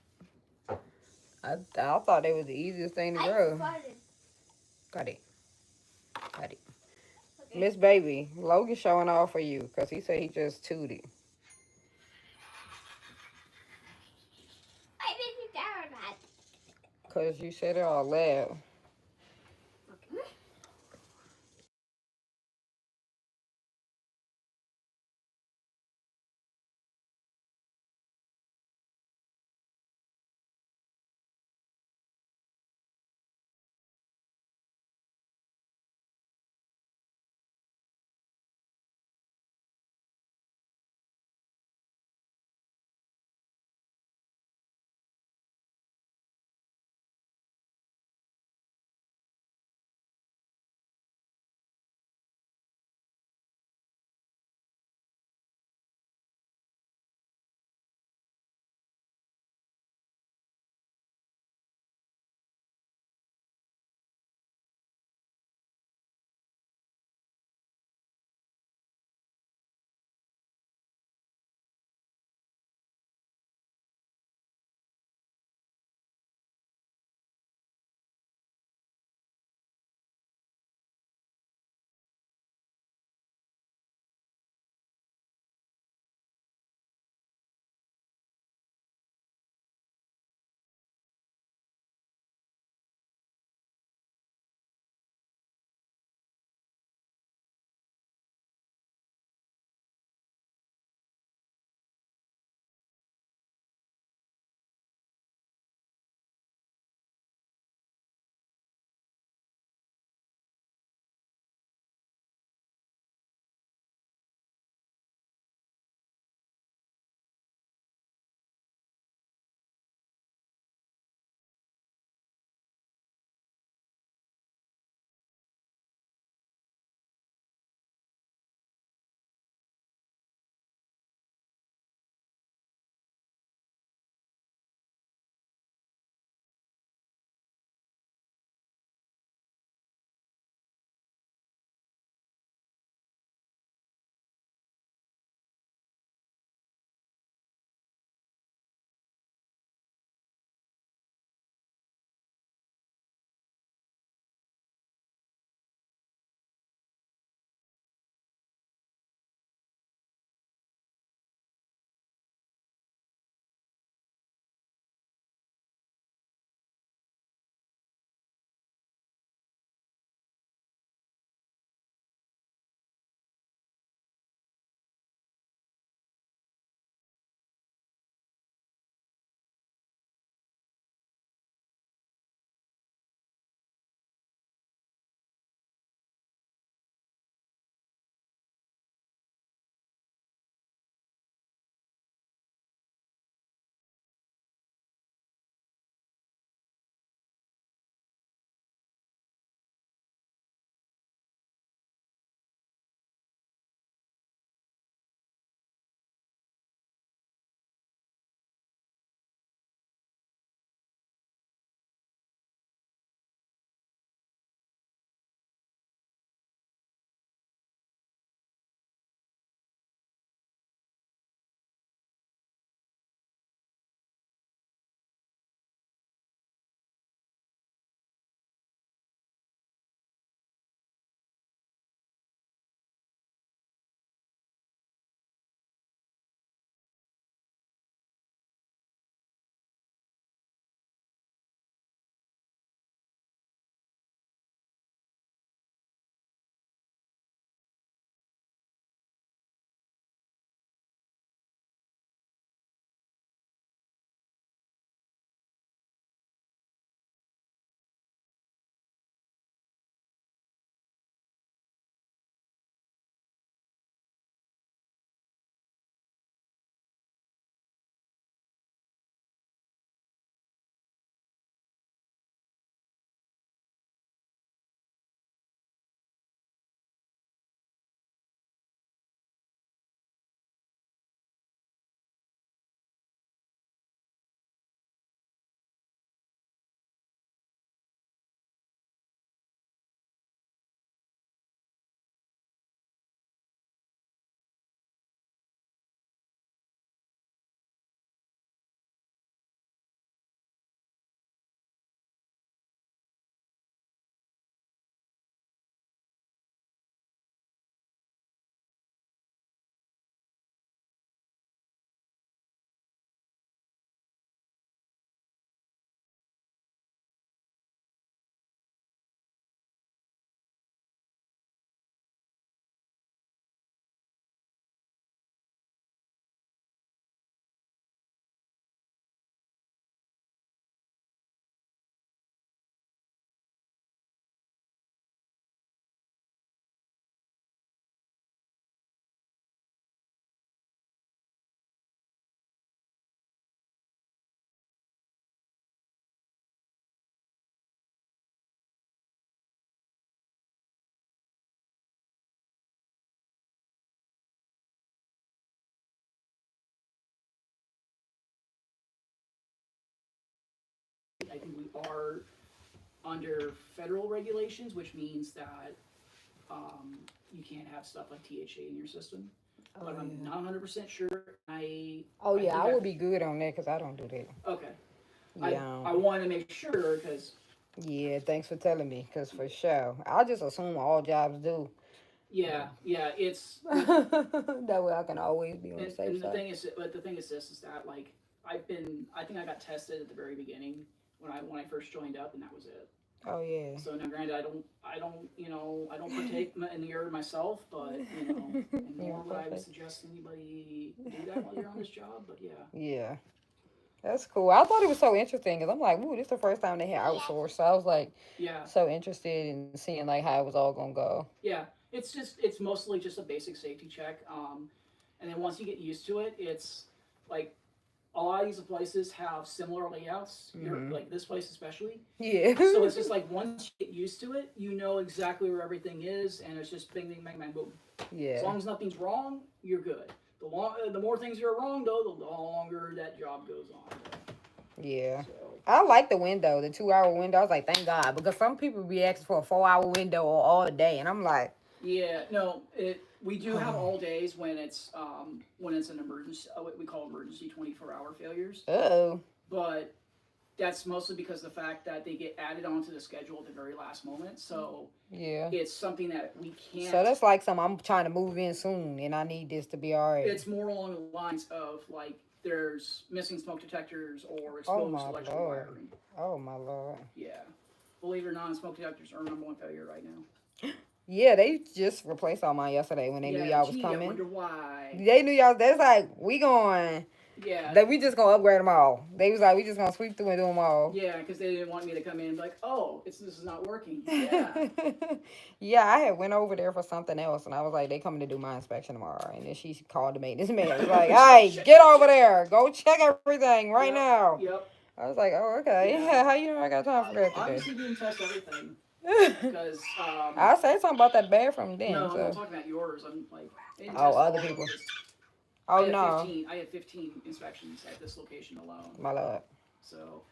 I thought they was the easiest thing to grow. Got it. Got it. Okay. Miss Baby, Logan showing off for you because he said he just tooted. I did you down that. Because you said it all loud. are under federal regulations, which means that you can't have stuff like THC in your system. But I'm not 100% sure. I would be good on that because I don't do that. Okay. Yeah. I want to make sure because. Yeah, thanks for telling me because for sure. I just assume all jobs do. Yeah, it's. That way I can always be on the safe and side. the thing is this is that like I think I got tested at the very beginning when I first joined up, and that was it. Oh yeah. So now, granted, I don't partake in the herb myself, but and nor would I suggest anybody do that while you're on this job. But yeah. Yeah. That's cool. I thought it was so interesting because I'm like, ooh, this is the first time they had outsourced. So I was like, so interested in seeing like how it was all gonna go. Yeah, it's mostly just a basic safety check. And then once you get used to it, it's like a lot of these places have similar layouts. Like this place especially. Yeah. So it's just like once you get used to it, you know exactly where everything is, and it's just bing, bing, bang, bang, boom. Yeah. As long as nothing's wrong, you're good. The more things are wrong, though, the longer that job goes on. Yeah. So. I like the window, the 2-hour window. I was like, thank God, because some people be asking for a 4-hour window or all day, and I'm like, yeah, no, we do have all days when it's an emergency. What we call emergency 24-hour failures. Uh-oh. But that's mostly because of the fact that they get added onto the schedule at the very last moment. So yeah, it's something that we can't. So that's like something I'm trying to move in soon, and I need this to be all right. It's more along the lines of like there's missing smoke detectors or exposed electrical wiring. Oh my Lord. Yeah, believe it or not, smoke detectors are number one failure right now. Yeah, they just replaced all mine yesterday when they knew y'all was coming. I wonder why. They knew y'all. That's like we going. Yeah. That we just gonna upgrade them all. They was like, we just gonna sweep through and do them all. Yeah, because they didn't want me to come in and be like, oh, this is not working. Yeah. Yeah, I had went over there for something else, and I was like, they coming to do my inspection tomorrow. And then she called the maintenance man. Was like, hey, get over there. Go check everything right now. Yep. I was like, oh, okay. Yeah. How you know I got time for that today? Obviously didn't test everything. Because I said something about that bathroom then. No, so. I'm talking about yours. I'm like, other people. Oh, no. I had 15 inspections at this location alone. My Lord. So,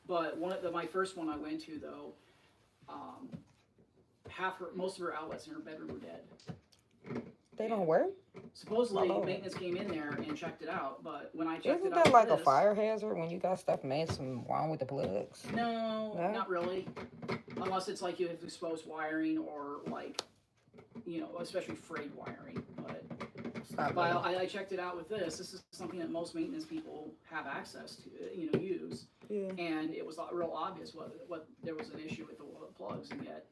but my first one I went to though, most of her outlets in her bedroom were dead. They don't work? Supposedly maintenance came in there and checked it out, but when I checked Isn't it out, that like a fire hazard when you got stuff messing wrong with the plugs? No, not really. Unless it's like you have exposed wiring or like, especially frayed wiring. But I checked it out with this. This is something that most maintenance people have access to, use. Yeah. And it was real obvious what there was an issue with the plugs, and yet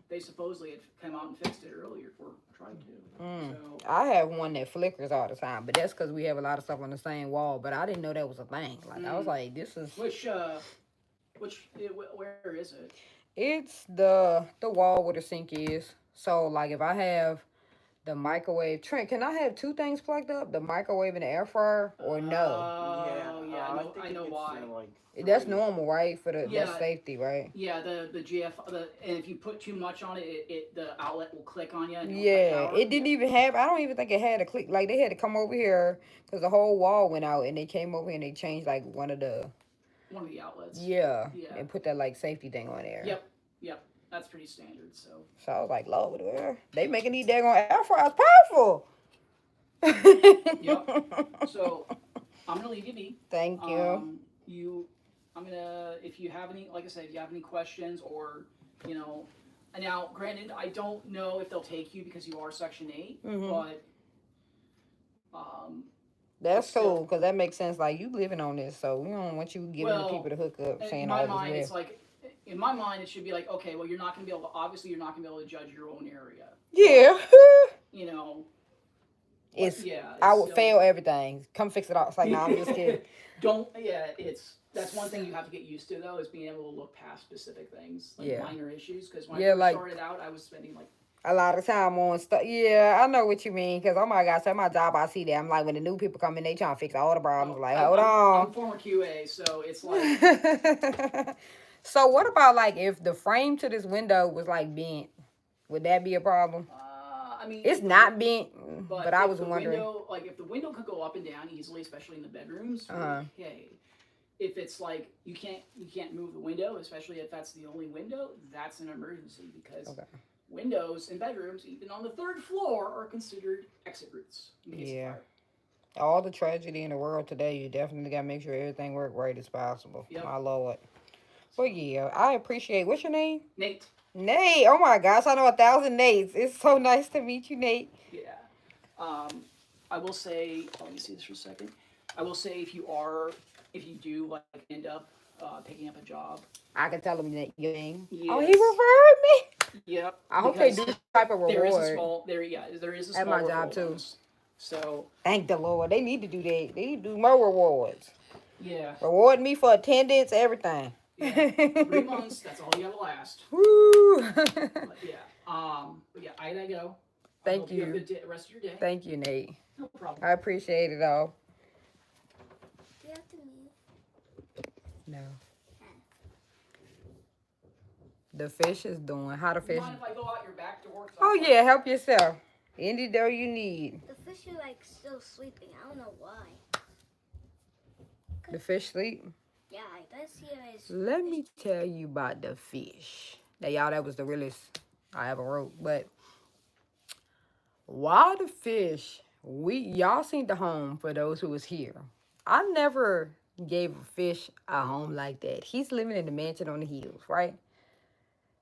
they supposedly had come out and fixed it earlier or tried to. So, I have one that flickers all the time, but that's because we have a lot of stuff on the same wall. But I didn't know that was a thing. Like I was like, this is where is it? It's the wall where the sink is. So like if I have the microwave, Trent, can I have two things plugged up? The microwave and the air fryer, or no? I know why. That's normal, right? For that's safety, right? Yeah, the GF, and if you put too much on it, the outlet will click on you. And it didn't even have. I don't even think it had a click. Like they had to come over here because the whole wall went out, and they came over here and they changed like one of the outlets. Yeah, and put that like safety thing on there. Yep. That's pretty standard. So I was like, Lord, they making these daggone air fryers powerful. Yep. So I'm gonna leave you be. Thank you. I'm gonna, if you have any, like I said, if you have any questions or, now granted, I don't know if they'll take you because you are Section 8, but, that's cool, because that makes sense. Like, you living on this, so we don't want you giving the people to hook up, saying all this. In my mind, it's like, in my mind, it should be like, okay, well, you're not going to be able to, obviously, you're not going to be able to judge your own area. Yeah. But, I would fail everything. Come fix it all. It's like, nah, I'm just kidding. That's one thing you have to get used to, though, is being able to look past specific things, like minor issues. Because when I first started out, I was spending a lot of time on stuff. Yeah, I know what you mean. Because, oh my gosh, at my job, I see that. I'm like, when the new people come in, they trying to fix all the problems. Hold on. I'm former QA, so it's like. So what about like if the frame to this window was like bent? Would that be a problem? I mean, it's not bent, but I was wondering. If the window could go up and down easily, especially in the bedrooms, okay. if it's like you can't move the window, especially if that's the only window, that's an emergency because windows in bedrooms, even on the third floor, are considered exit routes in case of fire. All the tragedy in the world today, you definitely gotta make sure everything work right as possible. Yep. My lord. But yeah, I appreciate. What's your name? Nate. Nate. Oh my gosh, I know 1,000 Nates. It's so nice to meet you, Nate. Yeah. I will say. Let me see this for a second. I will say if you do like end up picking up a job, I can tell him that your name. Yes. Oh, he referred me. Yep. I hope they do this type of reward. There is a small. There is a small. At my job referral too. bonus. So thank the Lord. They need to do that. They need to do more rewards. Yeah. Reward me for attendance, everything. Yeah. 3 months. That's all you gotta last. Woo. But yeah. I gotta go. Thank you. you. Have a good rest of your day. Thank you, Nate. No problem. I appreciate it all. Do you have to move? No. The fish is doing. How the fish? Mind if I go out your back door? Oh yeah, help yourself. Any dough you need. The fish are like still sleeping. I don't know why. The fish sleep. Yeah, I see it as. Let me tell you about the fish. Now, y'all, that was the realest I ever wrote. But why the fish? Y'all seen the home for those who was here. I never gave a fish a home like that. He's living in the mansion on the hills, right?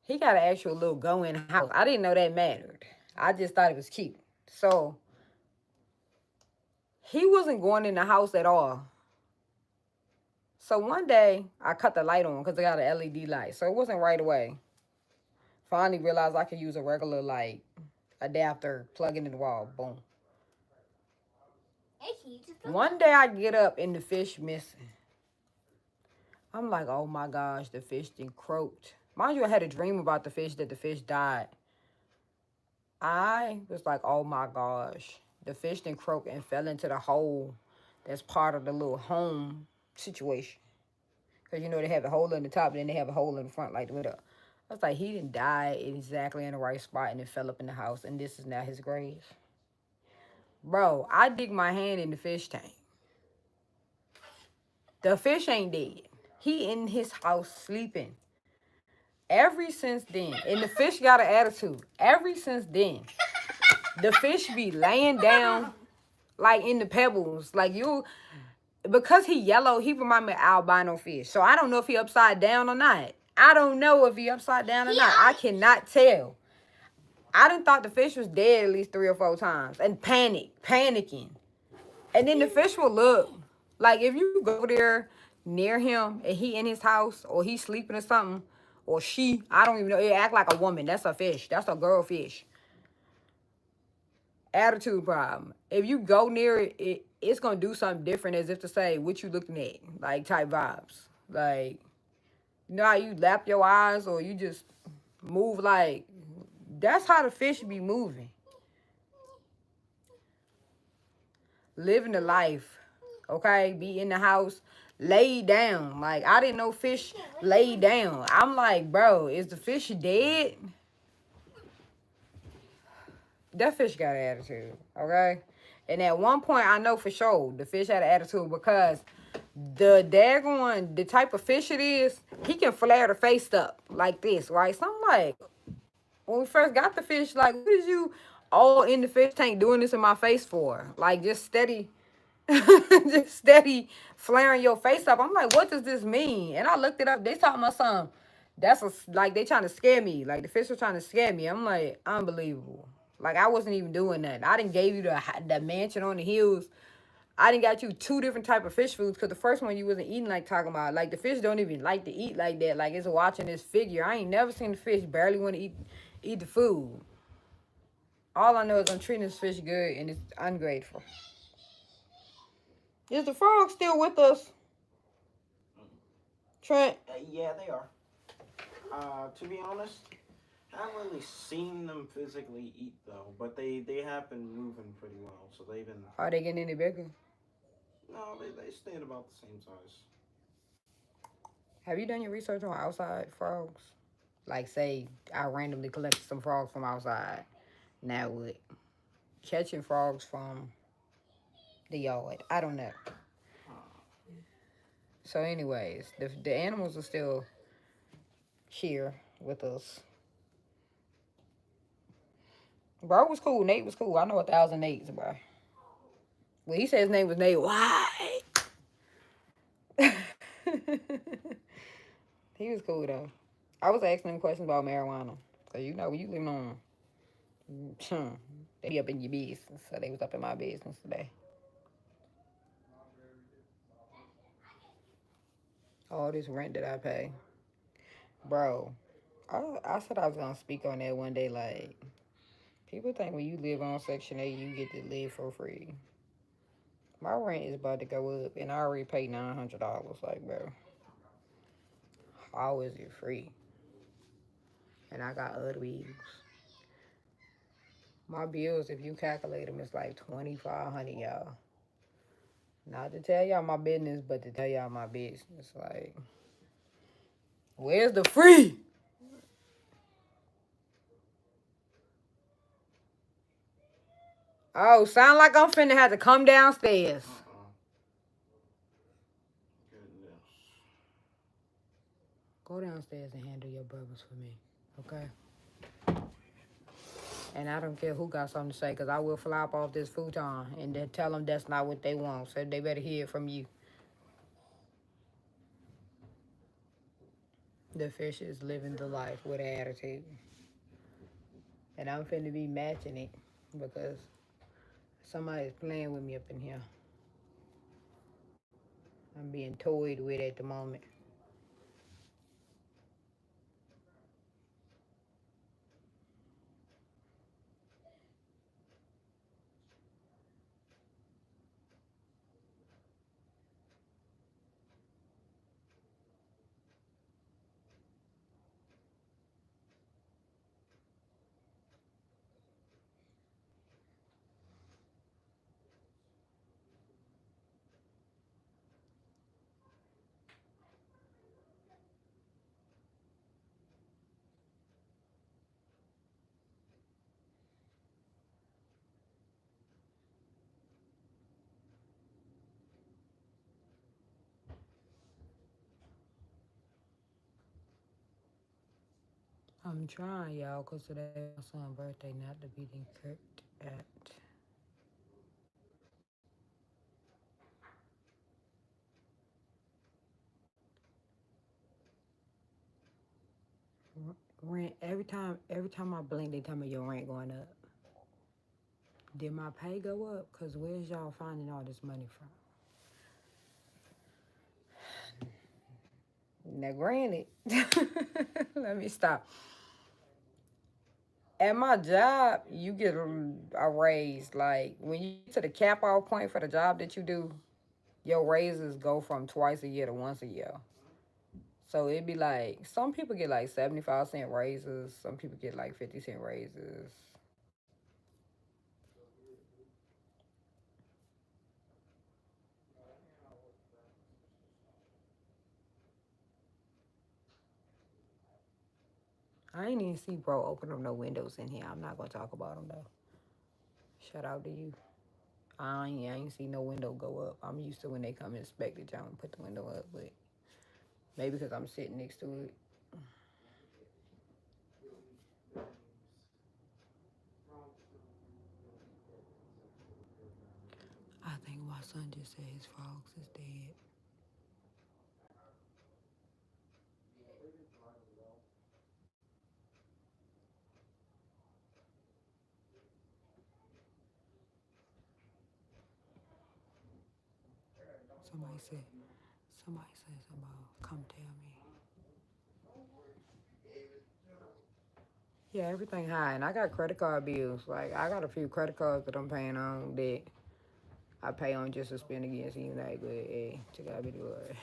He got an actual little go-in house. I didn't know that mattered. I just thought it was cute. So he wasn't going in the house at all. So one day, I cut the light on because I got an LED light. So it wasn't right away. Finally realized I could use a regular light adapter, plug it in the wall, boom. Hey, can you just One day I get up and the fish missing. I'm like, oh my gosh, the fish done croaked. Mind you, I had a dream about the fish that the fish died. I was like, oh my gosh, the fish done croaked and fell into the hole that's part of the little home situation. Because, you know, they have a hole in the top and then they have a hole in the front like the window. I was like, he didn't die exactly in the right spot and it fell up in the house. And this is now his grave. Bro, I dig my hand in the fish tank. The fish ain't dead. He in his house sleeping. Ever since then. And the fish got an attitude. Ever since then. The fish be laying down like in the pebbles. Like you... Because he yellow, he remind me of albino fish. So I don't know if he upside down or not. I don't know if he upside down or not. I cannot tell. I done thought the fish was dead at least 3 or 4 times. And panicking. And then the fish will look. Like if you go there near him and he in his house or he sleeping or something. Or she, I don't even know. It act like a woman. That's a fish. That's a girl fish. Attitude problem. If you go near it, it's gonna do something different, as if to say, what you looking at? Like, type vibes. Like, you know how you lap your eyes or you just move like, that's how the fish be moving. Living the life, okay? Be in the house, lay down. Like, I didn't know fish lay down. I'm like, bro, is the fish dead? That fish got an attitude, okay? And at one point, I know for sure the fish had an attitude because the type of fish it is, he can flare the face up like this, right? So I'm like, when we first got the fish, like, what is you all in the fish tank doing this in my face for? Like, just steady, just steady flaring your face up. I'm like, what does this mean? And I looked it up. They talking about something. Like, they trying to scare me. Like, the fish were trying to scare me. I'm like, unbelievable. Like, I wasn't even doing that. I didn't gave you the mansion on the hills. I didn't got you 2 different type of fish foods because the first one you wasn't eating like talking about. Like, the fish don't even like to eat like that. Like, it's watching this figure. I ain't never seen the fish barely want to eat the food. All I know is I'm treating this fish good and it's ungrateful. Is the frog still with us? Trent? Yeah, they are. To be honest, I haven't really seen them physically eat though, but they have been moving pretty well. So they've been. Are they getting any bigger? No, they stayed about the same size. Have you done your research on outside frogs? Like, say, I randomly collected some frogs from outside. Now what? Catching frogs from the yard. I don't know. So, anyways, the animals are still here with us. Bro was cool. Nate was cool. I know 1,000 Nates, bro. Well, he said his name was Nate. Why? He was cool though. I was asking him questions about marijuana. So you know, when you live on, they be up in your business. So they was up in my business today. All this rent that I pay, bro. I said I was gonna speak on that one day. Like, people think when you live on Section 8, you get to live for free. My rent is about to go up, and I already paid $900. Like, bro, how is it free? And I got other bills. My bills, if you calculate them, it's like 2,500, y'all. Not to tell y'all my business, but to tell y'all my business. Like, where's the free? Oh, sound like I'm finna have to come downstairs. Goodness. Go downstairs and handle your brothers for me, okay? And I don't care who got something to say, because I will flop off this futon and then tell them that's not what they want. So they better hear it from you. The fish is living the life with an attitude. And I'm finna be matching it because somebody's playing with me up in here. I'm being toyed with at the moment. I'm trying, y'all, because today my son's birthday, not to be encouraged at. Rent, every time I blink, they tell me your rent going up. Did my pay go up? Because where's y'all finding all this money from? Now, granted, let me stop. At my job, you get a raise. Like, when you get to the cap off point for the job that you do, your raises go from twice a year to once a year. So it'd be like, some people get like 75-cent raises, some people get like 50-cent raises. I ain't even see bro open up no windows in here. I'm not gonna talk about them though. Shout out to you. I ain't see no window go up. I'm used to when they come inspect it, y'all and put the window up, but maybe because I'm sitting next to it. I think my son just said his frogs is dead. Somebody said, somebody said something about come tell me. Yeah, everything high, and I got credit card bills. Like, I got a few credit cards that I'm paying on that I pay on just to spend against you, like, but hey, to God be the glory.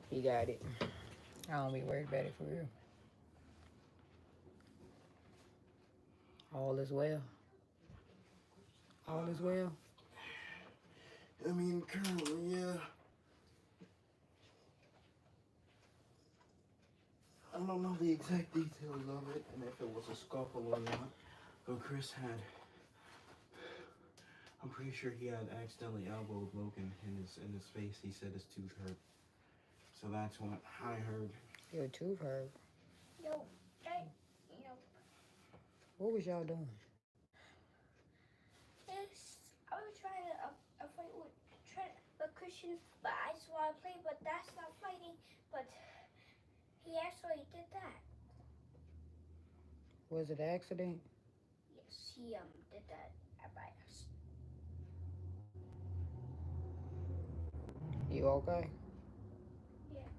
He got it. I don't be worried about it for real. All is well. All is well. I mean, currently, yeah. I don't know the exact details of it and if it was a scuffle or not, but Chris had I'm pretty sure he had accidentally elbowed Logan in his face. He said his tooth hurt. So that's what I heard. Your tooth hurt. No, no. What was y'all doing? I was trying to fight with Christian, but I just want to play, but that's not fighting. But he actually did that. Was it an accident? Yes, he did that by us. You okay? Yeah.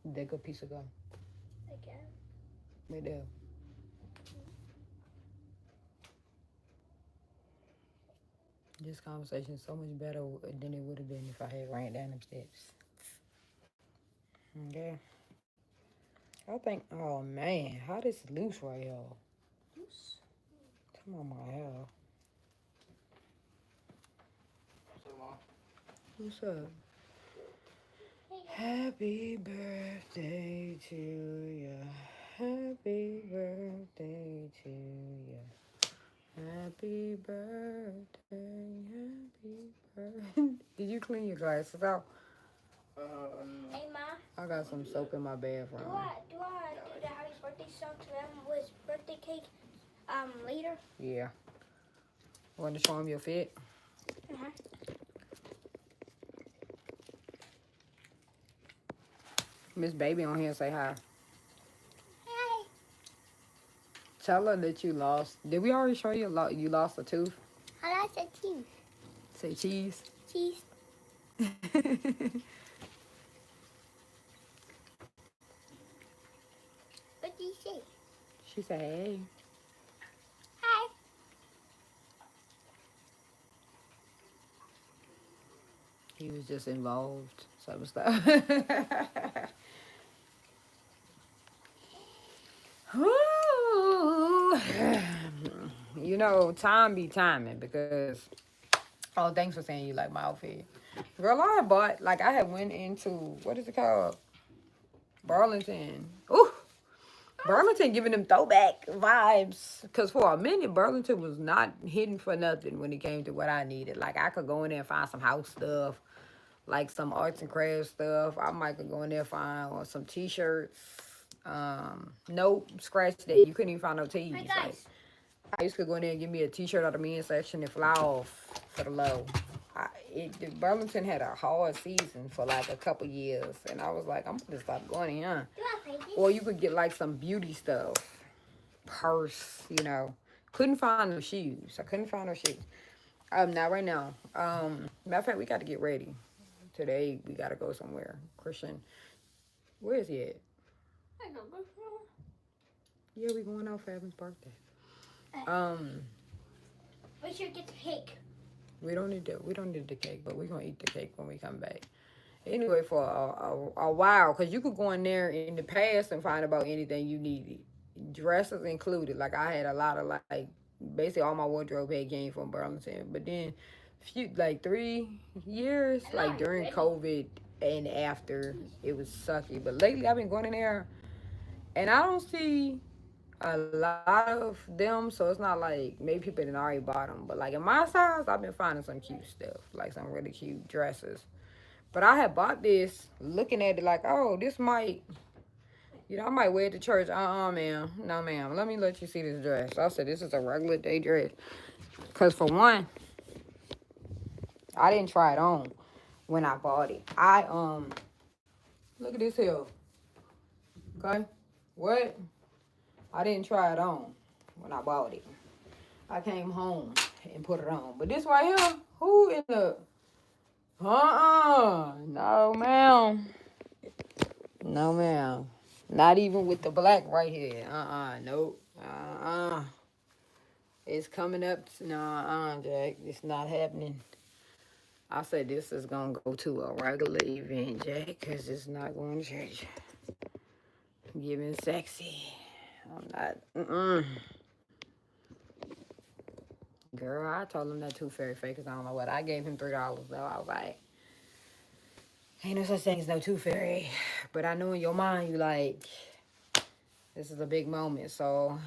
They good piece of gum. Again. They do. This conversation is so much better than it would have been if I had ran down them steps. Okay. I think, oh man, how this loose right here? Loose. Come on, my hair. So, Mom. What's up? Happy birthday to you. Happy birthday to you. Happy birthday. Happy birthday. Did you clean your glasses out? Hey, Ma. I got some soap in my bathroom. Do I do the happy birthday song to them with birthday cake later? Yeah. Want to show them your fit? Uh-huh. Miss Baby on here, say hi. Hi. Tell her that you lost. Did we already show you you lost a tooth? I like the cheese. Say cheese. Cheese. What do you say? She said, hey. Hi. He was just involved. Some stuff. Ooh. You know, time be timing because, oh, thanks for saying you like my outfit. Girl, I bought, like, I had went into, what is it called? Burlington. Ooh. Burlington giving them throwback vibes. Because for a minute, Burlington was not hidden for nothing when it came to what I needed. Like, I could go in there and find some house stuff, like some arts and crafts stuff. I might could go in there and find some t-shirts. Nope, scratch that. You couldn't even find no tees. Hi, Like, guys. I used to go in there and give me a t-shirt out of the men's section and fly off for the low. Burlington had a hard season for like a couple years, and I was like, I'm gonna stop going in here. Do I play this? Or you could get like some beauty stuff, purse, you know. Couldn't find no shoes. I couldn't find no shoes. Not right now. Matter of fact, we got to get ready. Today we got to go somewhere. Christian, where is he at? I don't know. Yeah, we going out for Evan's birthday. We should get the cake. We don't need the cake, but we're gonna eat the cake when we come back. Anyway, for a while, because you could go in there in the past and find about anything you needed, dresses included. Like I had a lot of like basically all my wardrobe had came from Burlington. But then like 3 years, like during COVID and after, it was sucky. But lately I've been going in there and I don't see a lot of them, so it's not like maybe people didn't already bought them. But like in my size, I've been finding some cute stuff, like some really cute dresses. But I had bought this, looking at it like, oh, this might, I might wear it to church. Ma'am. No, ma'am. Let me let you see this dress. I said, this is a regular day dress. Because for one, I didn't try it on when I bought it. Look at this here. Okay? What? I didn't try it on when I bought it. I came home and put it on. But this right here, who in the... No, ma'am. No, ma'am. Not even with the black right here. Nope. It's coming up. No, Jack. It's not happening. I said this is going to go to a regular event, Jack, because it's not going to church. Giving sexy. I'm not. Girl, I told him that tooth fairy fake because I don't know what. I gave him $3 though. I was like, ain't no such thing as no tooth fairy. But I know in your mind you like, this is a big moment. So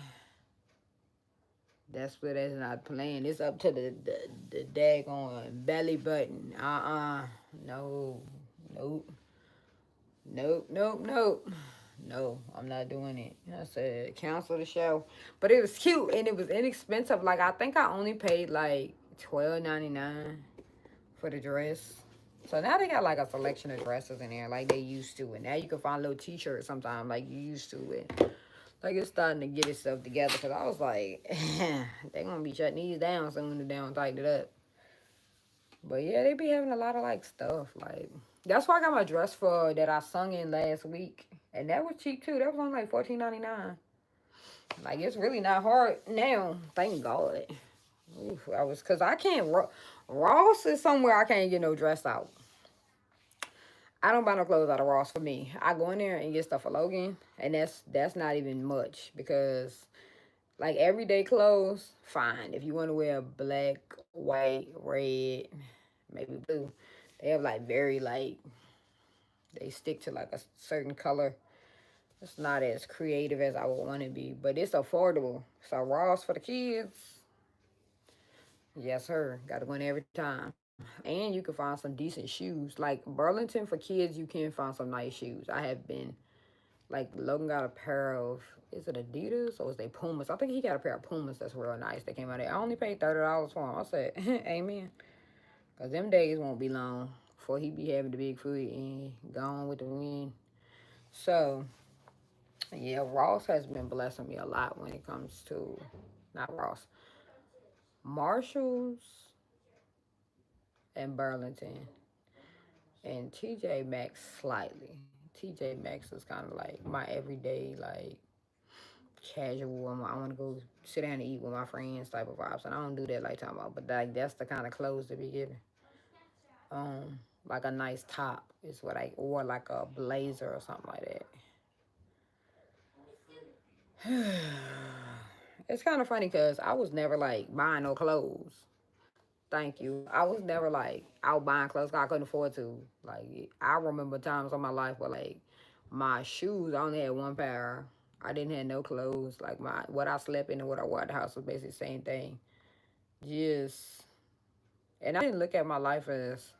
That split is not playing. It's up to the daggone belly button. No. Nope. Nope. Nope. Nope. No, I'm not doing it. I said cancel the show. But it was cute and it was inexpensive. Like I think I only paid like $12.99 for the dress. So now they got like a selection of dresses in there like they used to. And now you can find little t-shirts sometimes like you used to. And like it's starting to get itself together. Because I was like, they going to be shutting these down soon if they don't tighten it up. But yeah, they be having a lot of like stuff. Like that's why I got my dress for that I sung in last week. And that was cheap too. That was only like $14.99. Like it's really not hard now. Thank God. Oof, cause I can't. Ross is somewhere I can't get no dress out. I don't buy no clothes out of Ross for me. I go in there and get stuff for Logan, and that's not even much because like everyday clothes, fine. If you want to wear black, white, red, maybe blue, they have like very like they stick to like a certain color. It's not as creative as I would want to be, but it's affordable. So Ross for the kids, yes sir, got to go in every time. And you can find some decent shoes. Like Burlington for kids, you can find some nice shoes. I have been like Logan got a pair of is it Adidas or is they Pumas? I think he got a pair of Pumas that's real nice. They came out there. I only paid $30 for them. I said, Amen. Cause them days won't be long before he be having the big foot and gone with the wind. So yeah, Ross has been blessing me a lot when it comes to not Ross, Marshalls and Burlington and TJ Maxx slightly. TJ Maxx is kind of like my everyday like casual. I want to go sit down and eat with my friends type of vibes, and I don't do that like talking about. But like that's the kind of clothes to be getting. Like a nice top is what I or like a blazer or something like that. It's kind of funny because I was never like buying no clothes. Thank you. I was never like out buying clothes 'cause I couldn't afford to. Like I remember times in my life where like my shoes I only had one pair. I didn't have no clothes. Like my what I slept in and what I wore at the house was basically the same thing. Just and I didn't look at my life as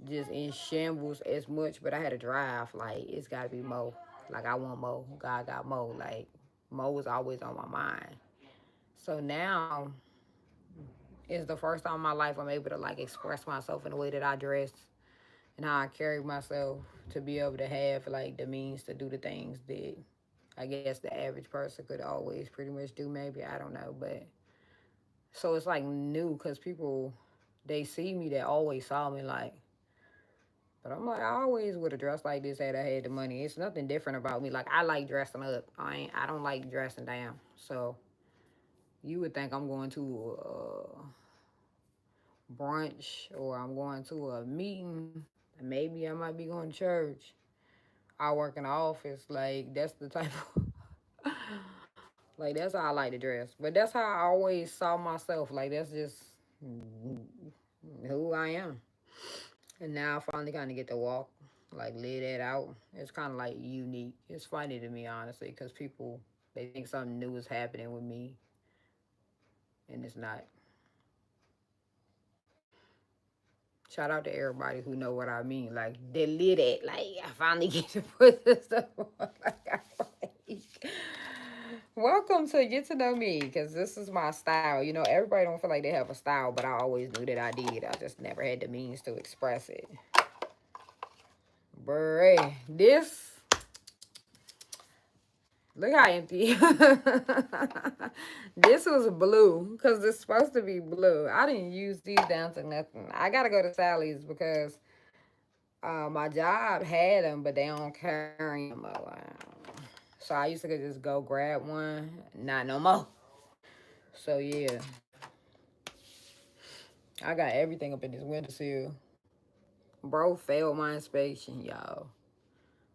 just in shambles as much, but I had a drive. Like it's gotta be more. Like I want more. God got more. Like more was always on my mind. So now it's the first time in my life I'm able to like express myself in the way that I dress and how I carry myself to be able to have like the means to do the things that I guess the average person could always pretty much do. Maybe I don't know, but so it's like new because people they see me that always saw me like. But I'm like, I always would have dressed like this had I had the money. It's nothing different about me. Like I like dressing up. I don't like dressing down. So you would think I'm going to brunch or I'm going to a meeting. Maybe I might be going to church. I work in the office. Like that's the type of like that's how I like to dress. But that's how I always saw myself. Like that's just who I am. And now I finally kind of get to walk, like lay that out. It's kind of like unique. It's funny to me honestly, because people they think something new is happening with me, and it's not. Shout out to everybody who know what I mean. Like they lit it. Like I finally get to put this stuff on. Like, welcome to Get to Know Me, because this is my style. You know, everybody don't feel like they have a style, but I always knew that I did. I just never had the means to express it. Bruh, this. Look how empty. This was blue because it's supposed to be blue. I didn't use these down to nothing. I gotta go to Sally's because my job had them, but they don't carry them. So I used to just go grab one. Not no more. So yeah, I got everything up in this windowsill. Bro failed my inspection, y'all.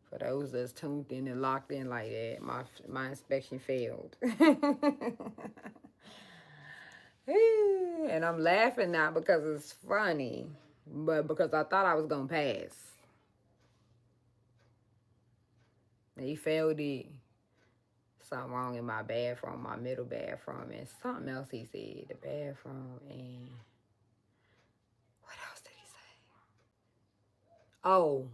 For those that's tuned in and locked in like that, my inspection failed. And I'm laughing not because it's funny, but because I thought I was gonna pass. And he failed it. something wrong in my bathroom, my middle bathroom, and something else he said. The bathroom and what else did he say? Oh,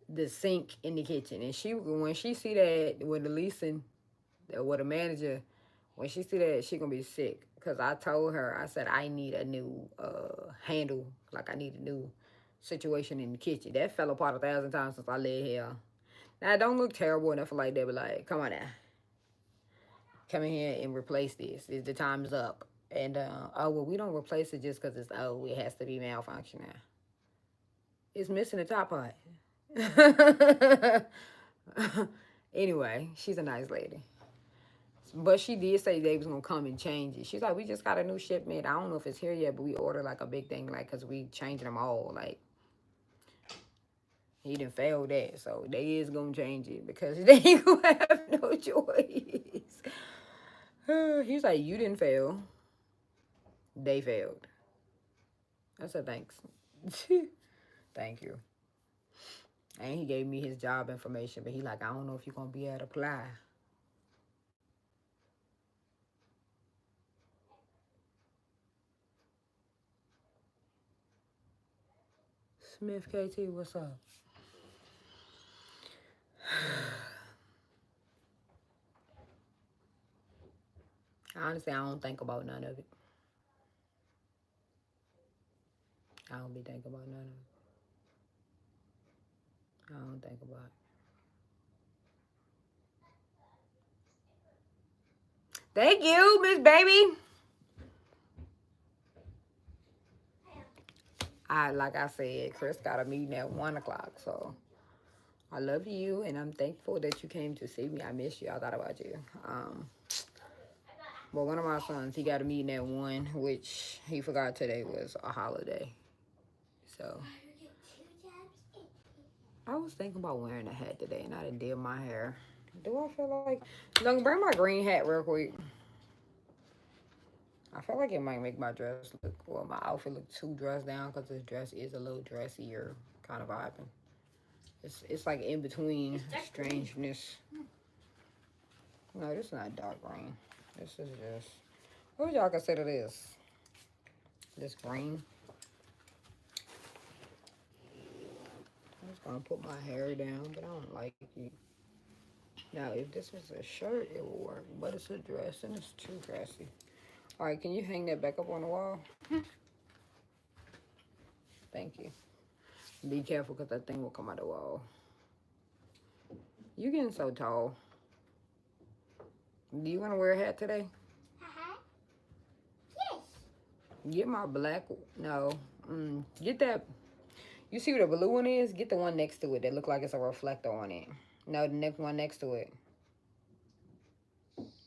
the sink in the kitchen. And when she see that with the leasing, with the manager, when she see that, she gonna be sick. Cause I told her, I said I need a new handle, like I need a new situation in the kitchen. That fell apart 1,000 times since I lived here. Now it don't look terrible enough like that, but like, come on now, come in here and replace this. The time is up. And oh well, we don't replace it just cause it's old. It has to be malfunctioning. It's missing the top part. Anyway, she's a nice lady. But she did say they was gonna come and change it. She's like, we just got a new shipment. I don't know if it's here yet, but we ordered like a big thing, like, cause we changing them all. Like, he didn't fail that, so they is gonna change it because they ain't gonna have no choice. He's like, you didn't fail. They failed. I said thanks. Thank you. And he gave me his job information, but he like, I don't know if you're gonna be able to apply. Smith KT, what's up? Honestly, I don't think about none of it. I don't be thinking about none of it. I don't think about it. Thank you, Miss Baby. Like I said, Chris got a meeting at 1 o'clock, so I love you, and I'm thankful that you came to see me. I miss you. I thought about you. But one of my sons, he got a meeting at 1, which he forgot today was a holiday. So I was thinking about wearing a hat today, and I done did my hair. Do I feel like... Look, bring my green hat real quick. I feel like it might make my dress look... Well, my outfit look too dressed down because this dress is a little dressier kind of vibing. It's like in between strangeness. No, this is not dark green. This is just... What would y'all consider this? This green? I'm just gonna put my hair down, but I don't like it. Now, if this was a shirt, it would work. But it's a dress, and it's too dressy. All right, can you hang that back up on the wall? Thank you. Be careful, because that thing will come out the wall. You getting so tall. Do you want to wear a hat today? Yes. Get my black... No. Get that... You see what the blue one is? Get the one next to it that look like it's a reflector on it. No, the next one next to it.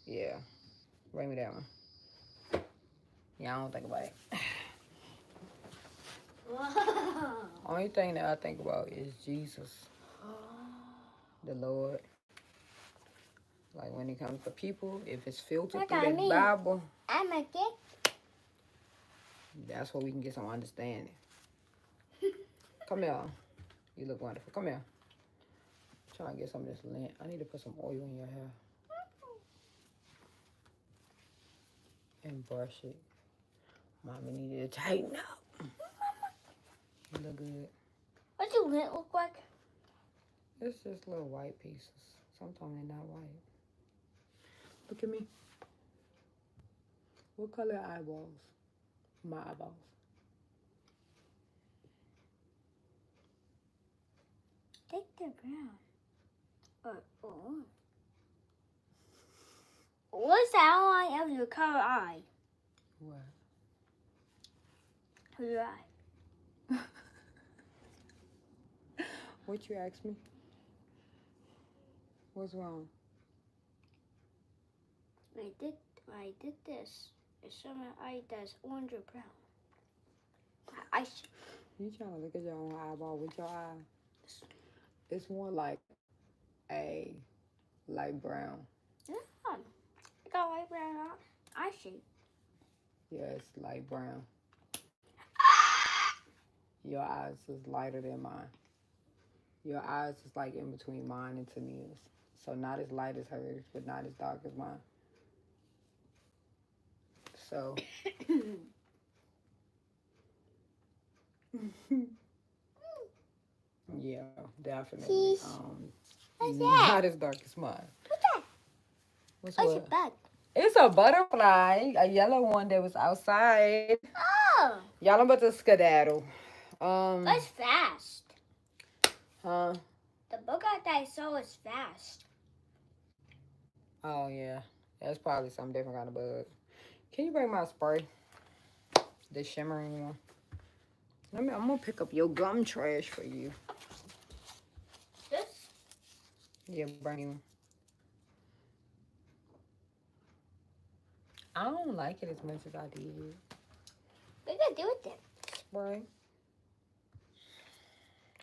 Yeah. Bring me that one. Yeah, I don't think about it. Whoa. Only thing that I think about is Jesus. The Lord. Like when it comes to people, if it's filtered Look through at that me. Bible, I'm a kid. that's where we can get some understanding. Come here. You look wonderful. Come here. Trying to get some of this lint. I need to put some oil in your hair. And brush it. Mommy needed to tighten up. You look good. What does lint look like? It's just little white pieces. Sometimes they're not white. Look at me. What color eyeballs? My eyeballs. Take the brown. Or what's the outline of your color eye? What? Of your eye. What you asked me? What's wrong? When I did this, it showed my eye does orange or brown. You trying to look at your own eyeball with your eye? It's more like a light brown. Yeah. I got light brown eye shape. Yeah, it's light brown. Your eyes is lighter than mine. Your eyes is like in between mine and Tania's. So not as light as hers, but not as dark as mine. So yeah, definitely. What's Not that? as dark as mine. What's that? What's Oh, it's a what? bug. It's a butterfly, a yellow one that was outside. Oh, Y'all, I'm about to skedaddle. that's fast. Huh? The bug that I saw was fast. Oh yeah, that's probably some different kind of bug. Can you bring my spray? The shimmering one. I'm gonna pick up your gum trash for you. This? Yeah, bring you. I don't like it as much as I did. What you gonna do with it? Spray.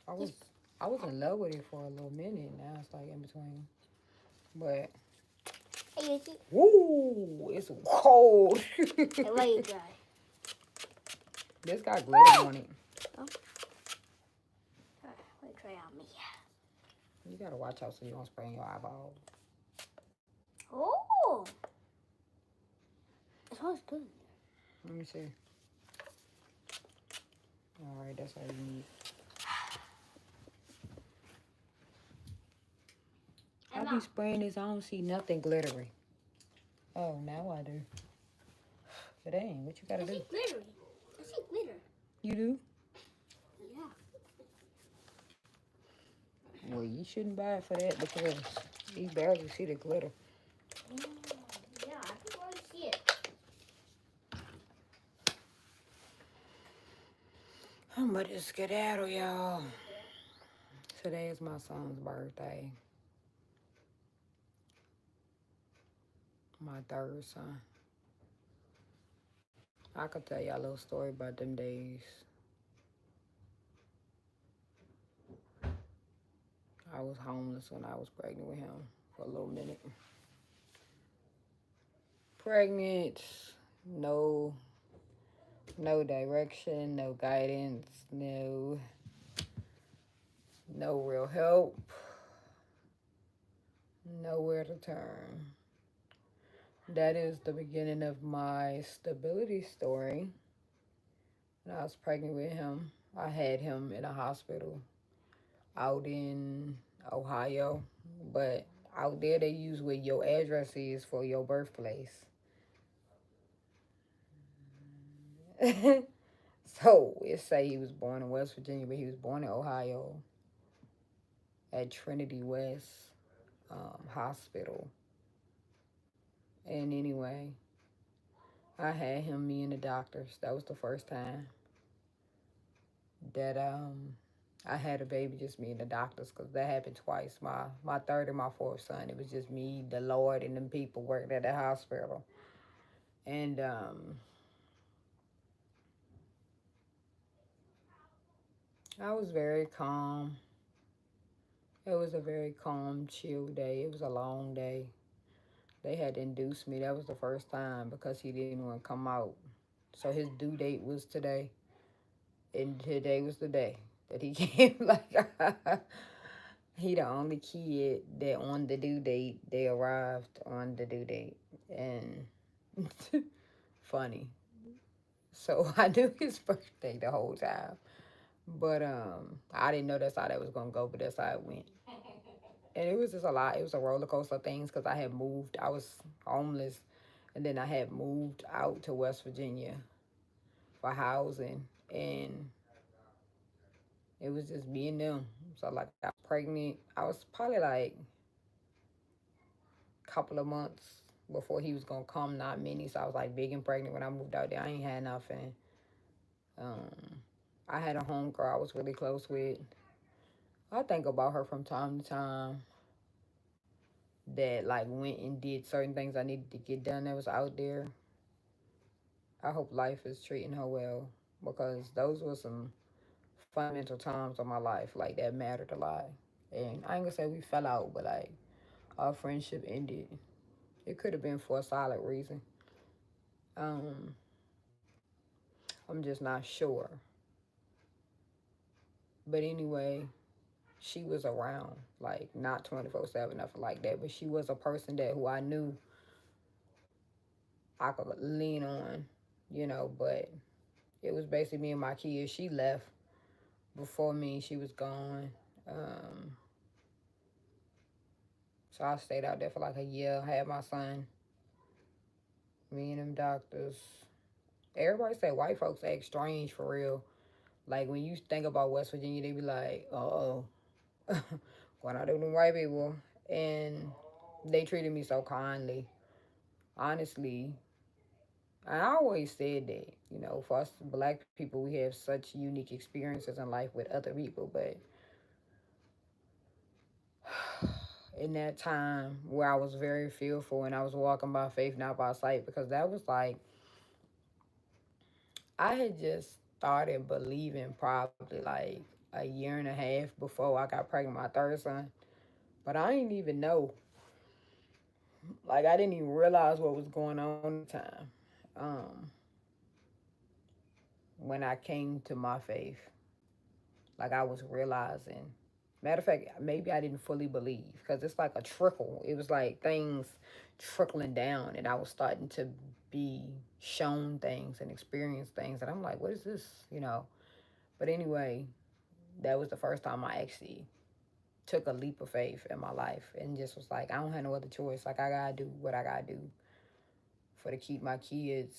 I was I was in love with it for a little minute. Now it's like in between. But Hey, is it? woo, it's cold. Hey, let you dry. This got glitter on it. Let me try on me. You gotta watch out so you don't spray in your eyeballs. Oh, it smells good. Let me see. All right, that's all you need. I be spraying this. I don't see nothing glittery. Oh, now I do. But dang, what you gotta I do? see glittery. I see glitter. You do? Yeah. Well, you shouldn't buy it for that because you barely see the glitter. Yeah, I can really see it. I'm about to skedaddle, y'all. Today is my son's birthday. My third son. I could tell y'all a little story about them days. I was homeless when I was pregnant with him for a little minute. Pregnant, no direction, no guidance, no real help, nowhere to turn. That is the beginning of my stability story. When I was pregnant with him, I had him in a hospital out in Ohio, but out there they use where your address is for your birthplace. So it say he was born in West Virginia, but he was born in Ohio at Trinity West Hospital. And anyway, I had him, me and the doctors. That was the first time that I had a baby, just me and the doctors, because that happened twice. My third and my fourth son, it was just me, the Lord, and them people working at the hospital. And I was very calm. It was a very calm, chill day. It was a long day. They had to induce me. That was the first time because he didn't want to come out. So his due date was today. And today was the day that he came. Like, he the only kid that on the due date, they arrived on the due date. And funny. So I knew his birthday the whole time. But I didn't know that's how that was gonna go, but that's how it went. And it was just a lot. It was a roller coaster of things because I had moved. I was homeless, and then I had moved out to West Virginia for housing, and it was just me and them. So like I was pregnant. I was probably like a couple of months before he was gonna come, not many. So I was like big and pregnant when I moved out there. I ain't had nothing. Um, I had a homegirl I was really close with. I think about her from time to time. That like went and did certain things I needed to get done that was out there. I hope life is treating her well because those were some fundamental times of my life like that mattered a lot. And I ain't gonna say we fell out, but like our friendship ended. It could have been for a solid reason. Um, I'm just not sure. But anyway, she was around, like not 24/7, nothing like that, but she was a person that who I knew I could lean on, but it was basically me and my kids. She left before me, she was gone. Um, so I stayed out there for like a year, had my son, me and them doctors. Everybody say white folks act strange for real. Like when you think about West Virginia, they be like, oh, going out there with them white people. And they treated me so kindly. Honestly, I always said that, for us black people, we have such unique experiences in life with other people. But in that time where I was very fearful and I was walking by faith, not by sight, because that was like, I had just started believing probably like a year and a half before I got pregnant with my third son. But I didn't even know. Like, I didn't even realize what was going on at the time. When I came to my faith, like I was realizing. Matter of fact, maybe I didn't fully believe because it's like a trickle. It was like things trickling down, and I was starting to be shown things and experience things. And I'm like, what is this? But anyway, that was the first time I actually took a leap of faith in my life and just was like, I don't have no other choice. Like, I gotta do what I gotta do for to keep my kids,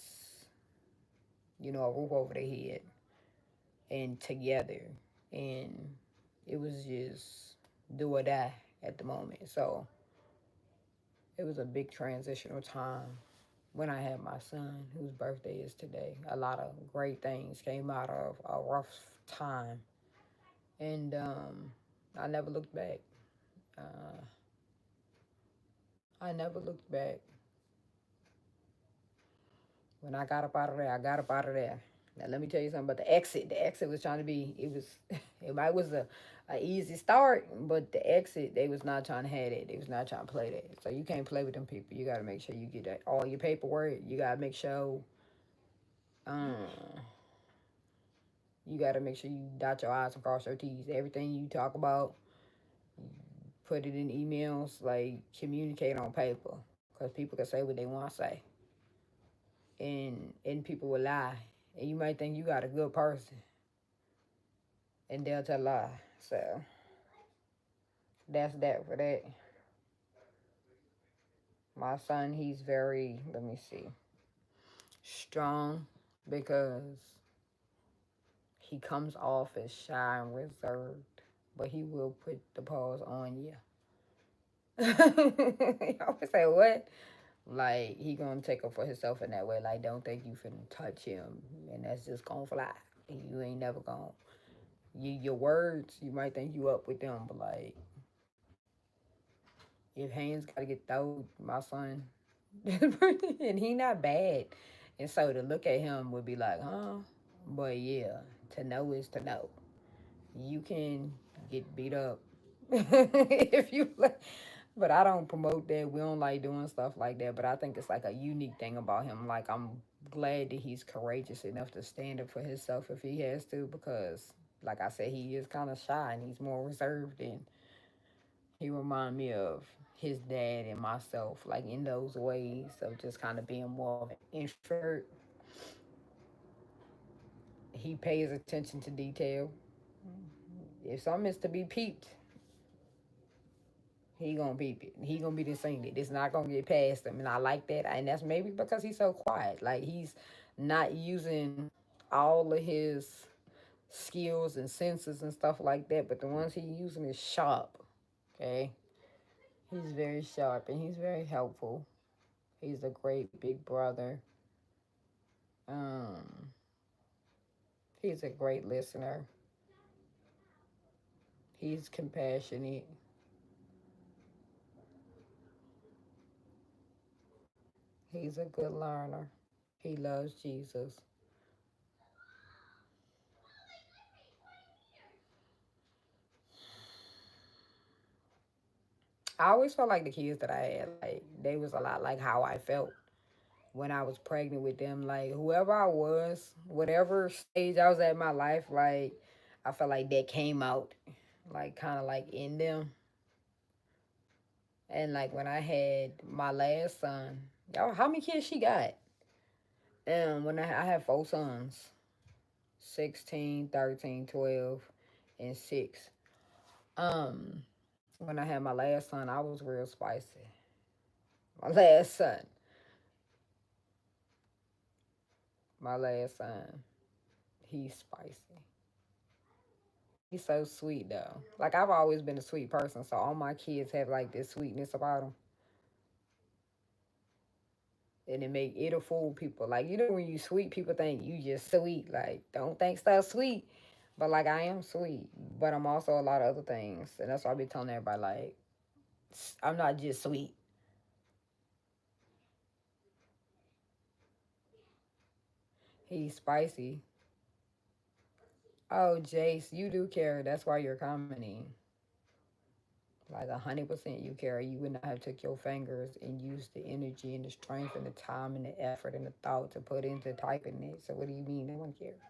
a roof over their head and together. And it was just do or die at the moment. So it was a big transitional time when I had my son, whose birthday is today. A lot of great things came out of a rough time. And I never looked back. Uh, I never looked back. When I got up out of there, I got up out of there. Now let me tell you something about the exit. The exit was trying to be. It was. It might was a easy start, but the exit they was not trying to have it. They was not trying to play that. So you can't play with them people. You got to make sure you get that all your paperwork. You got to make sure. Um, you got to make sure you dot your I's and cross your T's. Everything you talk about, put it in emails. Like communicate on paper, because people can say what they want to say, and people will lie, and you might think you got a good person and they'll tell a lie. So that's that for that. My son, he's very, let me see, strong because he comes off as shy and reserved, but he will put the paws on you. You always say, what? Like, he gonna take up for himself in that way. Like, don't think you finna touch him and that's just gonna fly. You ain't never gonna. Your words, you might think you up with them, but like, if hands gotta get thrown, my son, and he not bad. And so to look at him would be like, huh? But yeah, to know is to know. You can get beat up if you let. But I don't promote that. We don't like doing stuff like that. But I think it's like a unique thing about him. Like, I'm glad that he's courageous enough to stand up for himself if he has to, because like I said, he is kind of shy and he's more reserved, and he remind me of his dad and myself, like in those ways of just kind of being more of an introvert. He pays attention to detail. If something is to be peeped, he gonna peep it. He gonna be the same. It's not gonna get past him, and I like that. And that's maybe because he's so quiet. Like, he's not using all of his skills and senses and stuff like that. But the ones he using is sharp. Okay, he's very sharp and he's very helpful. He's a great big brother. Um, he's a great listener. He's compassionate. He's a good learner. He loves Jesus. I always felt like the kids that I had, like, they was a lot like how I felt when I was pregnant with them. Like, whoever I was, whatever stage I was at in my life, like, I felt like that came out. like kind of like in them. And like when I had my last son, y'all, how many kids she got? When I had four sons, 16, 13, 12, and 6. Um, when I had my last son, I was real spicy. My last son, my last son, he's spicy. He's so sweet though. Like I've always been a sweet person, so all my kids have like this sweetness about them, and it'll fool people. Like when you sweet, people think you just sweet. Like don't think stuff sweet, but like I am sweet, but I'm also a lot of other things, and that's why I be telling everybody like I'm not just sweet. He's spicy. Oh, Jace, you do care. That's why you're commenting. Like 100% you care. You would not have took your fingers and used the energy and the strength and the time and the effort and the thought to put into typing it. So what do you mean no one cares?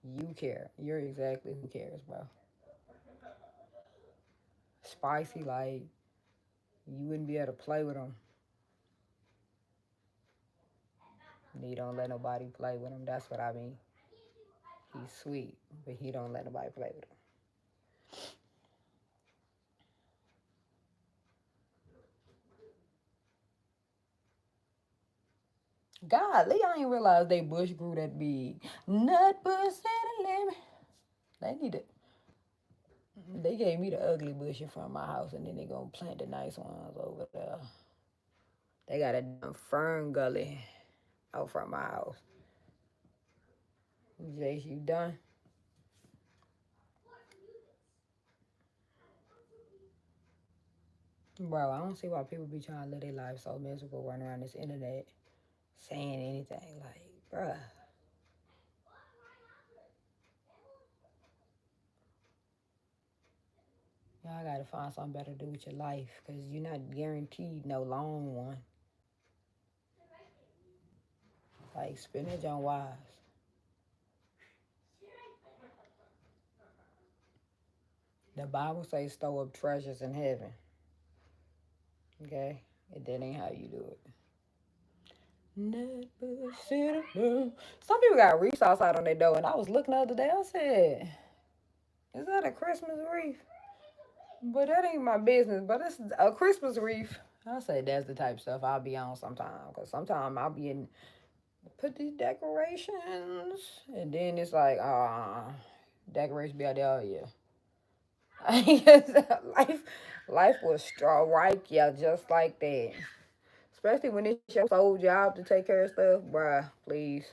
You care. You're exactly who cares, bro. Spicy, like you wouldn't be able to play with him. He don't let nobody play with him. That's what I mean. He's sweet, but he don't let nobody play with him. Golly, I ain't realized they bush grew that big. Nut bush at a limit. They need to. They gave me the ugly bush in front of my house, and then they gonna plant the nice ones over there. They got a damn fern gully out front of my house. Jace, you done? Bro, I don't see why people be trying to live their life so miserable running around this internet saying anything. Like, bruh, y'all gotta find something better to do with your life because you're not guaranteed no long one. Like, spend it on wise. The Bible says store up treasures in heaven. Okay? And that ain't how you do it. Some people got wreaths outside on their door, and I was looking the other day. I said, "Is that a Christmas wreath?" But that ain't my business. But it's a Christmas wreath. I said that's the type of stuff I'll be on sometime. Cause sometimes I'll be in put these decorations, and then it's like decorations be out there all year. life was strike yeah, just like that. Especially when it's your sole job to take care of stuff, bruh. Please.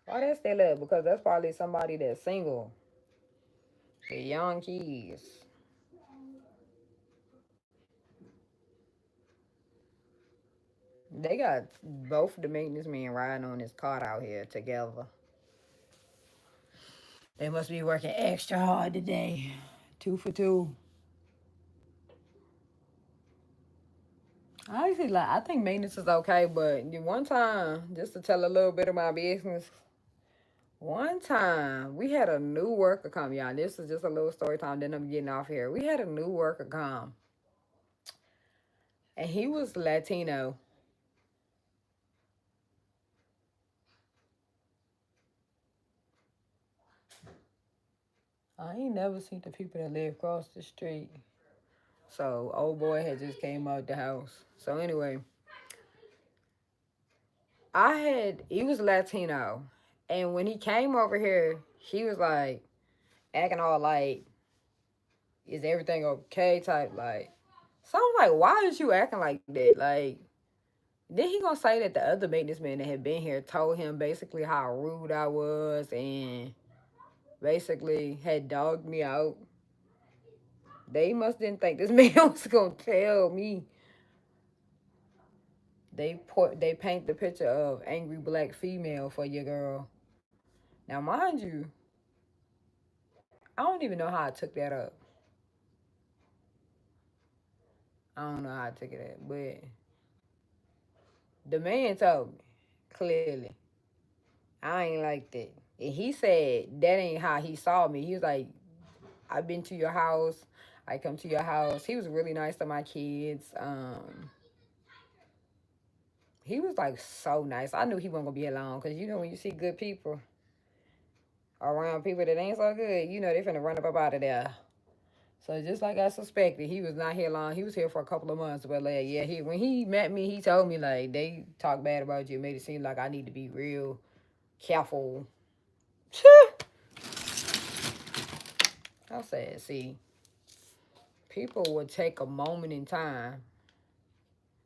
Why that still up? Because that's probably somebody that's single. The young kids. They got both the maintenance men riding on this cart out here together. They must be working extra hard today. 2 for 2. I think maintenance is okay, but one time, just to tell a little bit of my business, one time we had a new worker come, y'all. This is just a little story time, then I'm getting off here. We had a new worker come, and he was Latino. I ain't never seen the people that live across the street. So old boy had just came out the house. So anyway, he was Latino. And when he came over here, he was like acting all like, is everything okay type like. So I'm like, why is you acting like that? Like, then he gonna say that the other maintenance man that had been here told him basically how rude I was and basically had dogged me out. They must didn't think this man was gonna tell me. They paint the picture of angry black female for your girl. Now mind you, I don't even know how I took that up. I don't know how I took it up, but the man told me clearly I ain't like that. And he said that ain't how he saw me. He was like, I've been to your house. I come to your house. He was really nice to my kids. He was like so nice. I knew he wasn't gonna be alone because you know when you see good people around people that ain't so good, you know they finna run up out of there. So just like I suspected, he was not here long. He was here for a couple of months, but like yeah, he when he met me, he told me like they talk bad about you, made it seem like I need to be real careful. I said, see, people would take a moment in time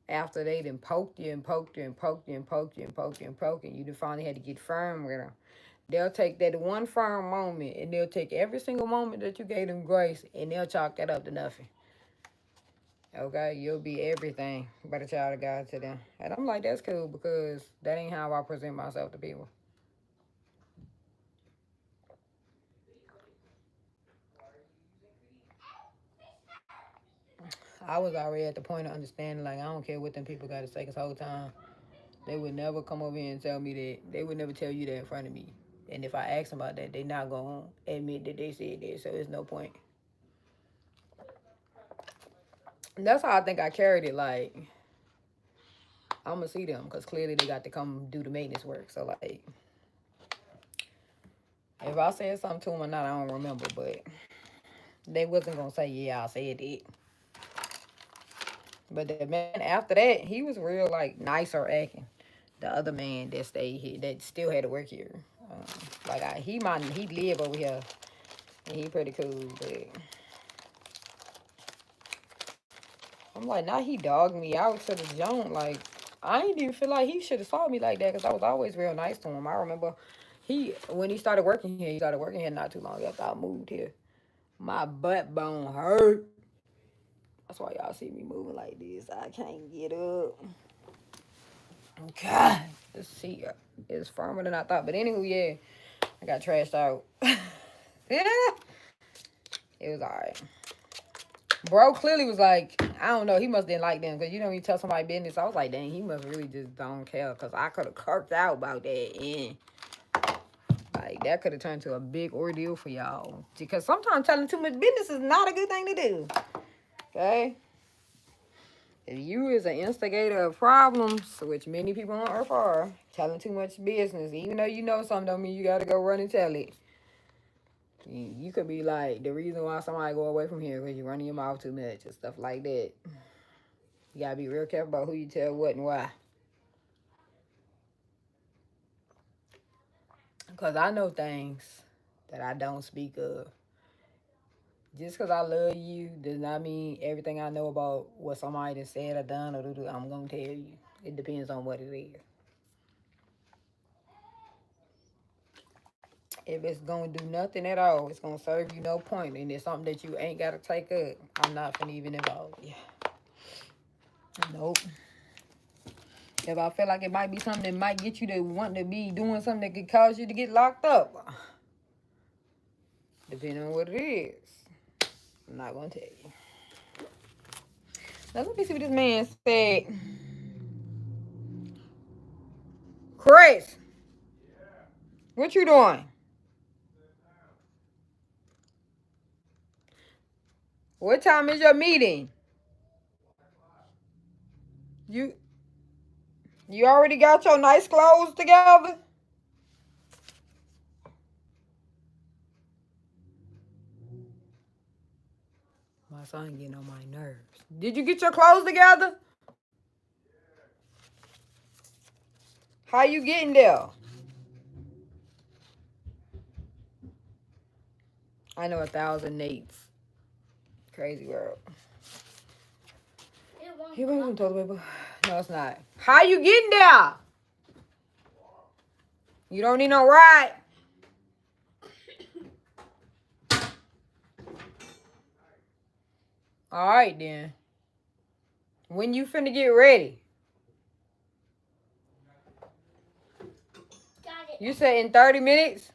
after they done poked you and poked you and poked you and poked you and poked you and poked you, and you finally had to get firm with them. They'll take that one firm moment and they'll take every single moment that you gave them grace and they'll chalk that up to nothing. Okay, you'll be everything but a child of God to them. And I'm like, that's cool because that ain't how I present myself to people. I was already at the point of understanding, like, I don't care what them people got to say this whole time. They would never come over here and tell me that. They would never tell you that in front of me. And if I ask them about that, they not going to admit that they said that, so there's no point. And that's how I think I carried it, like, I'm going to see them because clearly they got to come do the maintenance work. So, like, if I said something to them or not, I don't remember, but they wasn't going to say, yeah, I said it. But the man after that, he was real, like, nicer acting. The other man that stayed here, that still had to work here. He live over here, and he pretty cool, but I'm like, now he dogged me out to the joint. Like, I ain't even feel like he should have saw me like that because I was always real nice to him. I remember when he started working here, not too long after I moved here. My butt bone hurt. That's why y'all see me moving like this. I can't get up. God, this seat is firmer than I thought. But anyway, yeah, I got trashed out. Yeah, it was alright. Bro clearly was like, I don't know, he must didn't like them because you know when you tell somebody business, I was like, dang, he must really just don't care because I could have kirked out about that and like that could have turned to a big ordeal for y'all because sometimes telling too much business is not a good thing to do. Okay, if you is an instigator of problems, which many people on earth are, telling too much business, even though you know something don't mean you gotta go run and tell it. You could be like the reason why somebody go away from here because you're running your mouth too much and stuff like that. You gotta be real careful about who you tell what and why. Because I know things that I don't speak of. Just because I love you does not mean everything I know about what somebody has said or done or do, I'm going to tell you. It depends on what it is. If it's going to do nothing at all, it's going to serve you no point, and it's something that you ain't got to take up, I'm not finna even involve you. Nope. If I feel like it might be something that might get you to want to be doing something that could cause you to get locked up, depending on what it is, I'm not going to tell you. Now, let me see what this man said. Chris, what you doing? What time is your meeting? You already got your nice clothes together? My son getting on my nerves. Did you get your clothes together? How you getting there? I know 1,000 Nates. Crazy world. He brings some toilet paper. No, it's not. How you getting there? You don't need no ride. All right, then. When you finna get ready? Got it. You said in 30 minutes?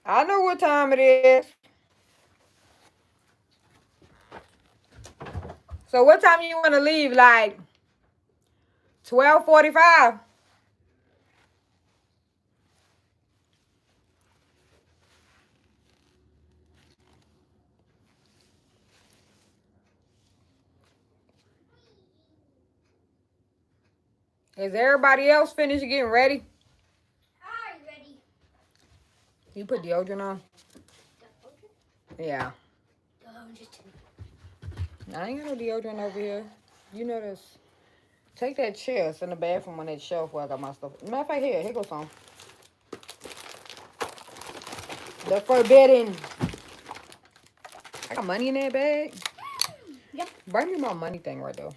I know what time it is. So what time you want to leave? Like 12:45? Is everybody else finished getting ready? I'm ready. You put deodorant on? Yeah. I ain't got no deodorant over here. You know this. Take that chair. It's in the bathroom on that shelf where I got my stuff. Matter of fact, here goes some. The forbidden. I got money in that bag. Yep. Bring me my money thing right there.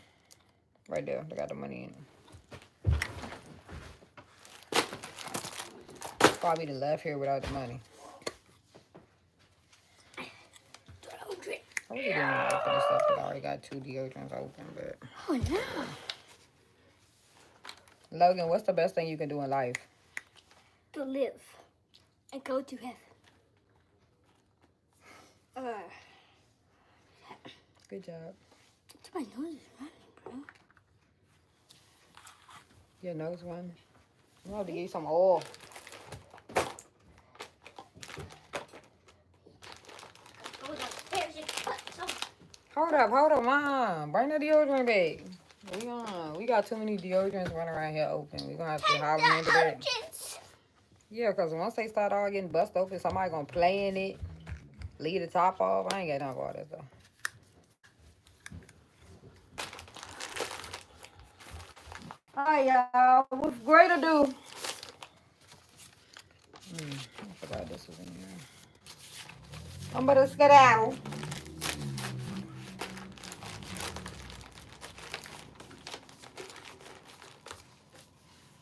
Right there. I got the money in it. Probably the left here without the money. I really didn't want to open this stuff because I already got 2 deodorants open, but. Oh no. Logan, what's the best thing you can do in life? To live and go to heaven. Good job. My nose is running, bro. Your nose running? I'm going to give you some oil. Hold up, Mom. Bring the deodorant back. We got too many deodorants running around here open. We're going to have to hide them in the back. Yeah, because once they start all getting bust open, somebody going to play in it, leave the top off. I ain't got nothing for all that stuff. All right, y'all. With great ado. I forgot this was in here. I'm about to skedaddle.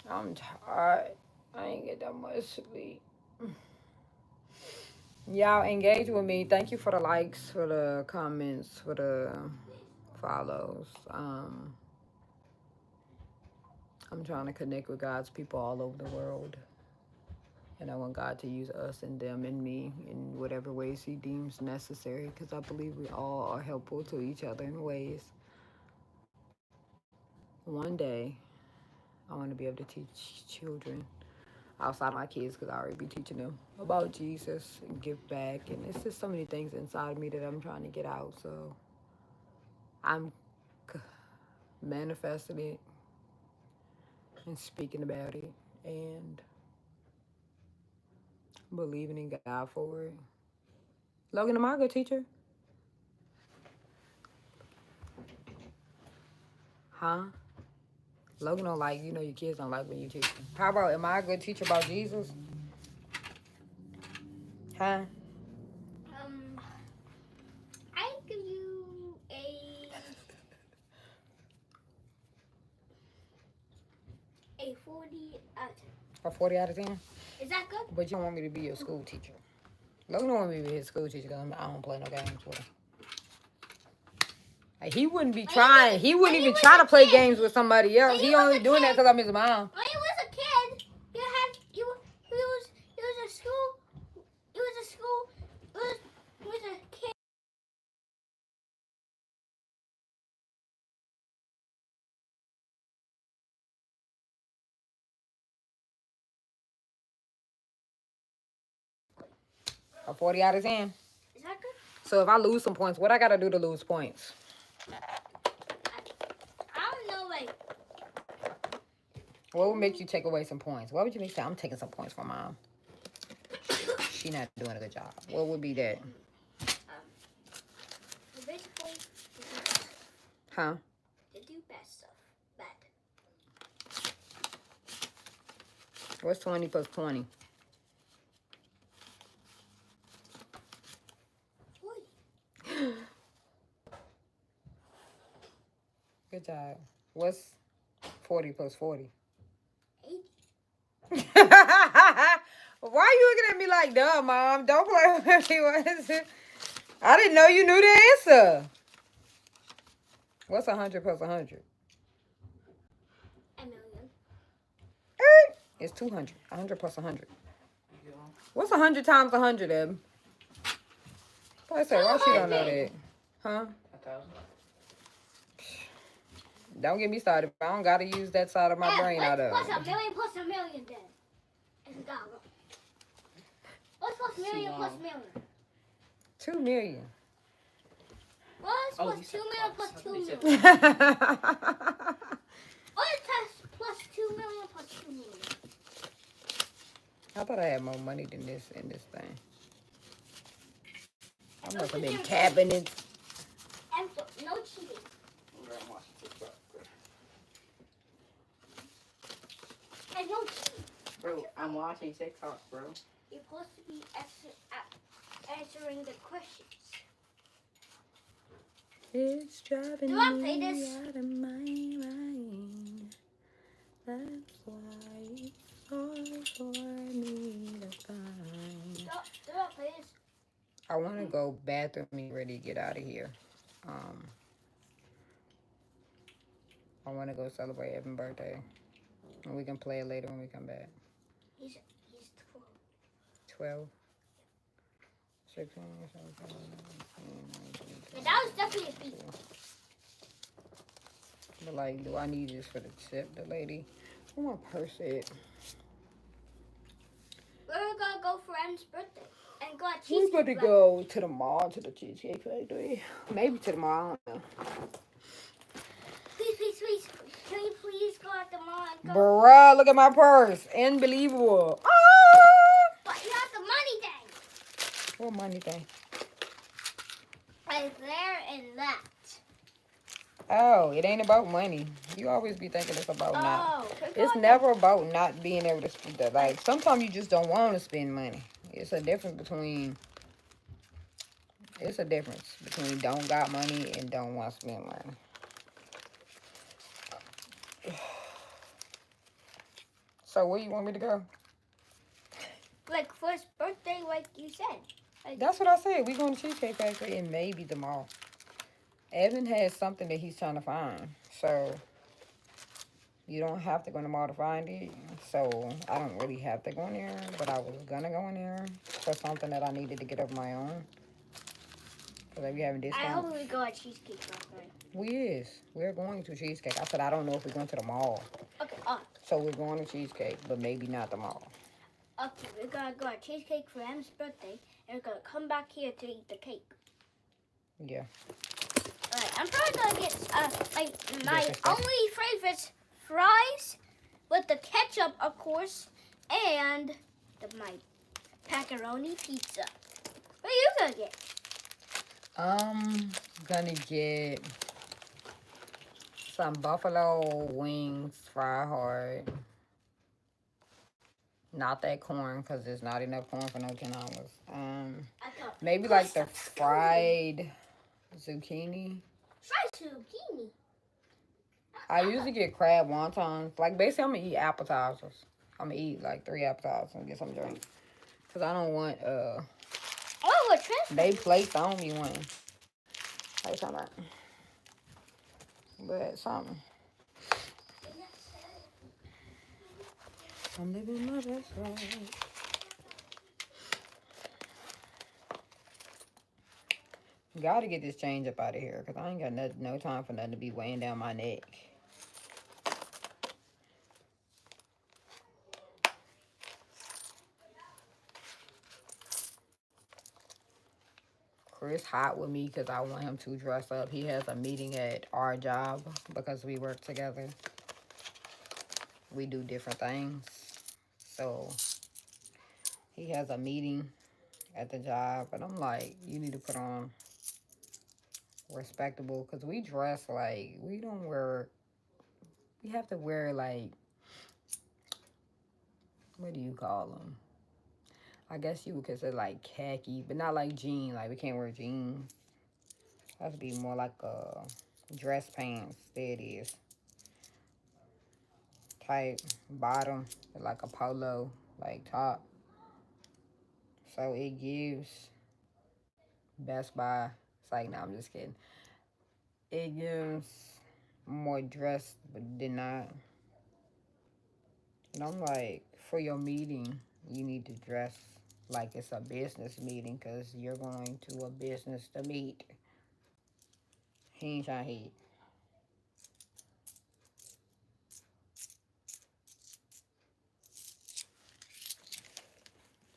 I'm tired. I ain't get that much sleep. Y'all engage with me. Thank you for the likes, for the comments, for the follows. I'm trying to connect with God's people all over the world. And I want God to use us and them and me in whatever ways he deems necessary, because I believe we all are helpful to each other in ways. One day, I want to be able to teach children outside my kids, because I already be teaching them about Jesus and give back. And it's just so many things inside of me that I'm trying to get out. So I'm manifesting it and speaking about it and believing in God for it. Logan, am I a good teacher? Huh? Logan don't like, your kids don't like when you teach them. How about, am I a good teacher about Jesus? Huh? I give you a 40 out of 10. A 40 out of 10? Is that good? But you don't want me to be your school teacher. Logan don't want me to be his school teacher because I don't play no games with him. Like, he wouldn't be trying. He wouldn't even try to play games with somebody else. He only doing that because I'm his mom. When he was a kid, he was a kid. A 40 out of 10. Is that good? So if I lose some points, what I got to do to lose points? I don't know, like. What would make you take away some points? What would you say? I'm taking some points from Mom. She not doing a good job. What would be that? Basically, Huh? to do bad stuff. Bad. What's 20 plus 20? 40. Good job. What's 40 plus 40? 80. Why are you looking at me like that, Mom? Don't play with me. What is it? I didn't know you knew the answer. What's 100 plus 100? A million. It's 200. 100 plus 100. What's 100 times 100, Eb? I said, why she don't know that? Huh? 1,000. Don't get me started. I don't got to use that side of my brain out of What's it. a million plus a million then? It's a dollar. What's plus million plus million? 2 million. What's Oh, plus you 2 said million plus. plus 2 I thought you said million? Plus What's plus plus 2 million plus 2 million. I thought I had more money than this in this thing. I must have been Okay, cabinets. And no cheating. And no cheating. Bro, I'm watching TikTok, bro. You're supposed to be answering the questions. It's driving Do I play me this? out of my mind. That's why it's hard for me to find. Do I play this? I want to go bathroom and ready to get out of here. I want to go celebrate Evan's birthday. And we can play it later when we come back. He's 12. 12. 16, 17, 18, 19, 20. And that was definitely a beat. But like, do I need this for the tip, the lady? Where my purse at? We're gonna go for Em's birthday and go at We cheesecake. about to go to the mall, to the Cheesecake Factory. Maybe to the mall, I don't know. Please. Can you please go at the mall and go? Bruh, look at my purse. Unbelievable. Ah! But you have the money thing. What money thing? Right there and that. Oh, it ain't about money. You always be thinking it's about not. Oh, It's never about not being able to spend that. Like, sometimes you just don't want to spend money. It's a difference between don't got money and don't want to spend money. So where you want me to go? Like for his birthday, like you said. Like, That's what I said. We going to Cheesecake Factory and maybe the mall. Evan has something that he's trying to find. So you don't have to go in the mall to find it. So I don't really have to go in there. But I was going to go in there for something that I needed to get up my own. Because they be having I discounts. hope we go at Cheesecake Factory. We're going to Cheesecake. I said, I don't know if we're going to the mall. Okay, So we're going to Cheesecake, but maybe not the mall. okay, we're gonna go at Cheesecake for Em's birthday, and we're gonna come back here to eat the cake. Yeah. Alright, I'm probably gonna get like my Yes, yes. only favorite fries with the ketchup, of course, and my pepperoni pizza. What are you gonna get? I'm gonna get some buffalo wings, fry hard. Not that corn, because there's not enough corn for no $10. I got Maybe like the fried zucchini. fried zucchini. I usually get crab wontons. Like, basically, I'm gonna eat appetizers. I'm gonna eat like 3 appetizers and get some drink. Because I don't want, Oh, what transfer? they placed on me one. How you talking about? But something. I'm living my best life. Gotta get this change up out of here, because I ain't got no time for nothing to be weighing down my neck. Chris hot with me because I want him to dress up. He has a meeting at our job because we work together. We do different things. So he has a meeting at the job, and I'm like, you need to put on respectable, because we dress like, we have to wear like, what do you call them? I guess you would consider like khaki, but not like jeans. Like, we can't wear jeans. It has to be more like dress pants. There it is. Type bottom, like a polo, like top. So it gives Best Buy. It's like, no, I'm just kidding. It gives more dress, but than not. And I'm like, for your meeting, you need to dress like it's a business meeting, because you're going to a business to meet. He ain't trying to hit.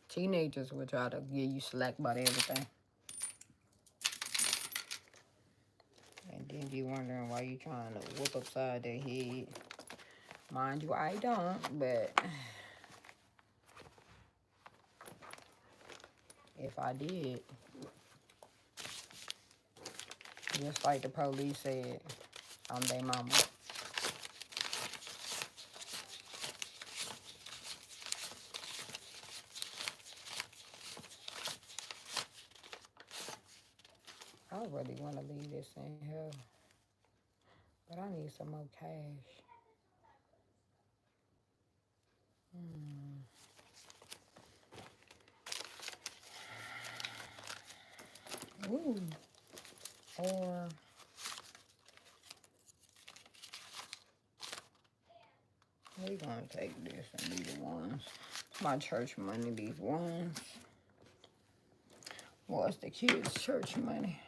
Teenagers will try to give you slack about everything. And then be wondering why you trying to whoop upside their head. Mind you, I don't, but if I did, just like the police said, I'm their mama. I really want to leave this in here, but I need some more cash. Ooh. Or we're going to take this and be the ones. My church money, these ones. Well, it's the kids' church money.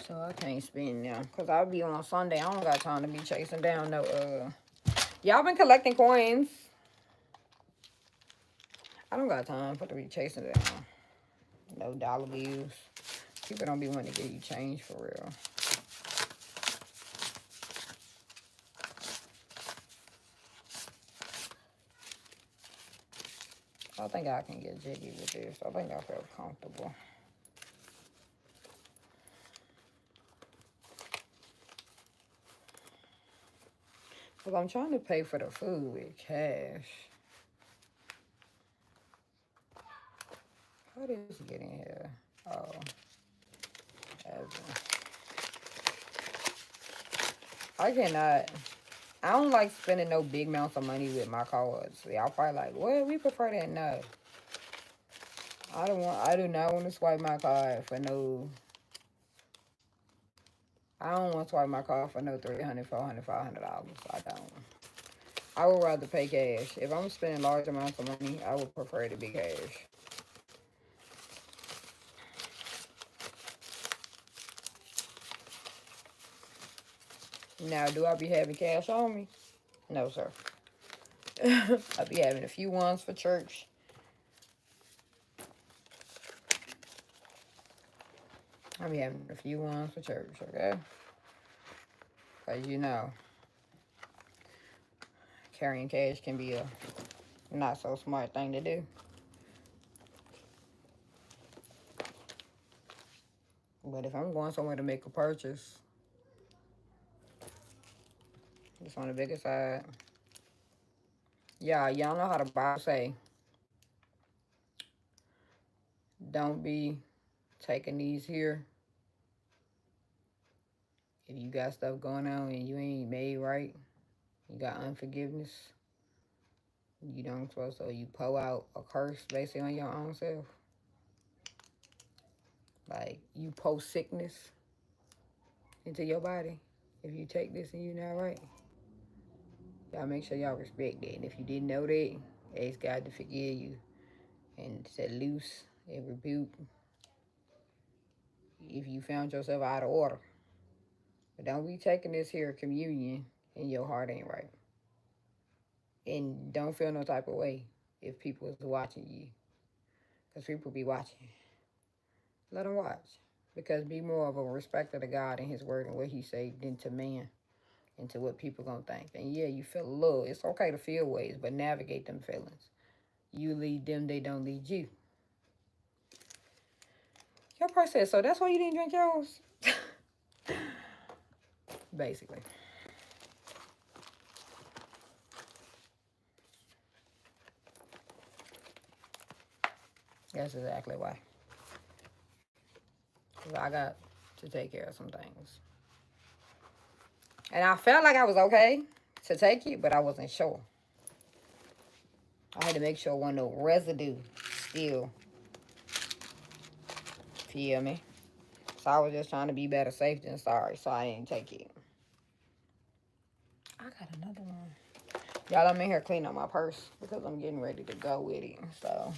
So I can't spend now. Because I'll be on Sunday. I don't got time to be chasing down no, y'all been collecting coins. I don't got time for to be chasing down no dollar bills. People don't be wanting to give you change for real. I think I can get jiggy with this. I think I feel comfortable. Because I'm trying to pay for the food with cash. How did this get in here? Oh. I cannot. I don't like spending no big amounts of money with my cards. Y'all probably like, well, we prefer that. No. I do not want to swipe my card for no. I don't want to swipe my card for no $300, $400, $500. I don't. I would rather pay cash. If I'm spending large amounts of money, I would prefer it to be cash. Now, do I be having cash on me? No, sir. I be having a few ones for church. I be having a few ones for church, okay? Because, you know, carrying cash can be a not so smart thing to do. But if I'm going somewhere to make a purchase, it's on the bigger side. Yeah, y'all know how the Bible say, don't be taking these here. If you got stuff going on and you ain't made right, you got unforgiveness, you don't supposed to, you pour out a curse basically on your own self. Like, you pour sickness into your body if you take this and you're not right. Y'all make sure y'all respect that. And if you didn't know that, ask God to forgive you and to loose and rebuke if you found yourself out of order. But don't be taking this here communion and your heart ain't right. And don't feel no type of way if people is watching you. Because people be watching. Let them watch. Because be more of a respecter to God and his word and what he say than to man and to what people gonna think. And yeah, you feel a little. It's okay to feel ways, but navigate them feelings. You lead them, they don't lead you. Your person said, so that's why you didn't drink yours? Basically. That's exactly why. Because I got to take care of some things. And I felt like I was okay to take it, but I wasn't sure. I had to make sure there wasn't no residue still. Feel me? So I was just trying to be better safe than sorry, so I didn't take it. I got another one. Y'all, I'm in here cleaning up my purse because I'm getting ready to go with it. So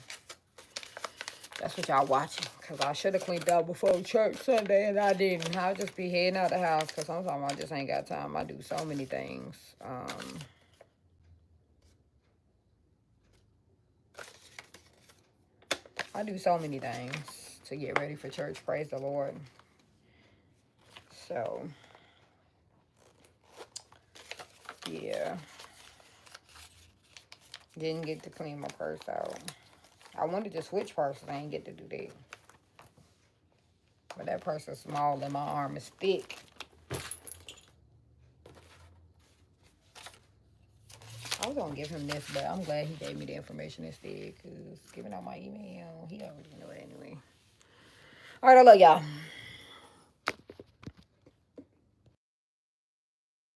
that's what y'all watching. Because I should have cleaned up before church Sunday and I didn't. I'll just be heading out the house because sometimes I just ain't got time. I do so many things. I do so many things to get ready for church. Praise the Lord. So Yeah. Didn't get to clean my purse out. I wanted to switch purses. I didn't get to do that. But that purse is small and my arm is thick. I was going to give him this, but I'm glad he gave me the information instead. Because giving out my email, he already know it anyway. All right, I love y'all.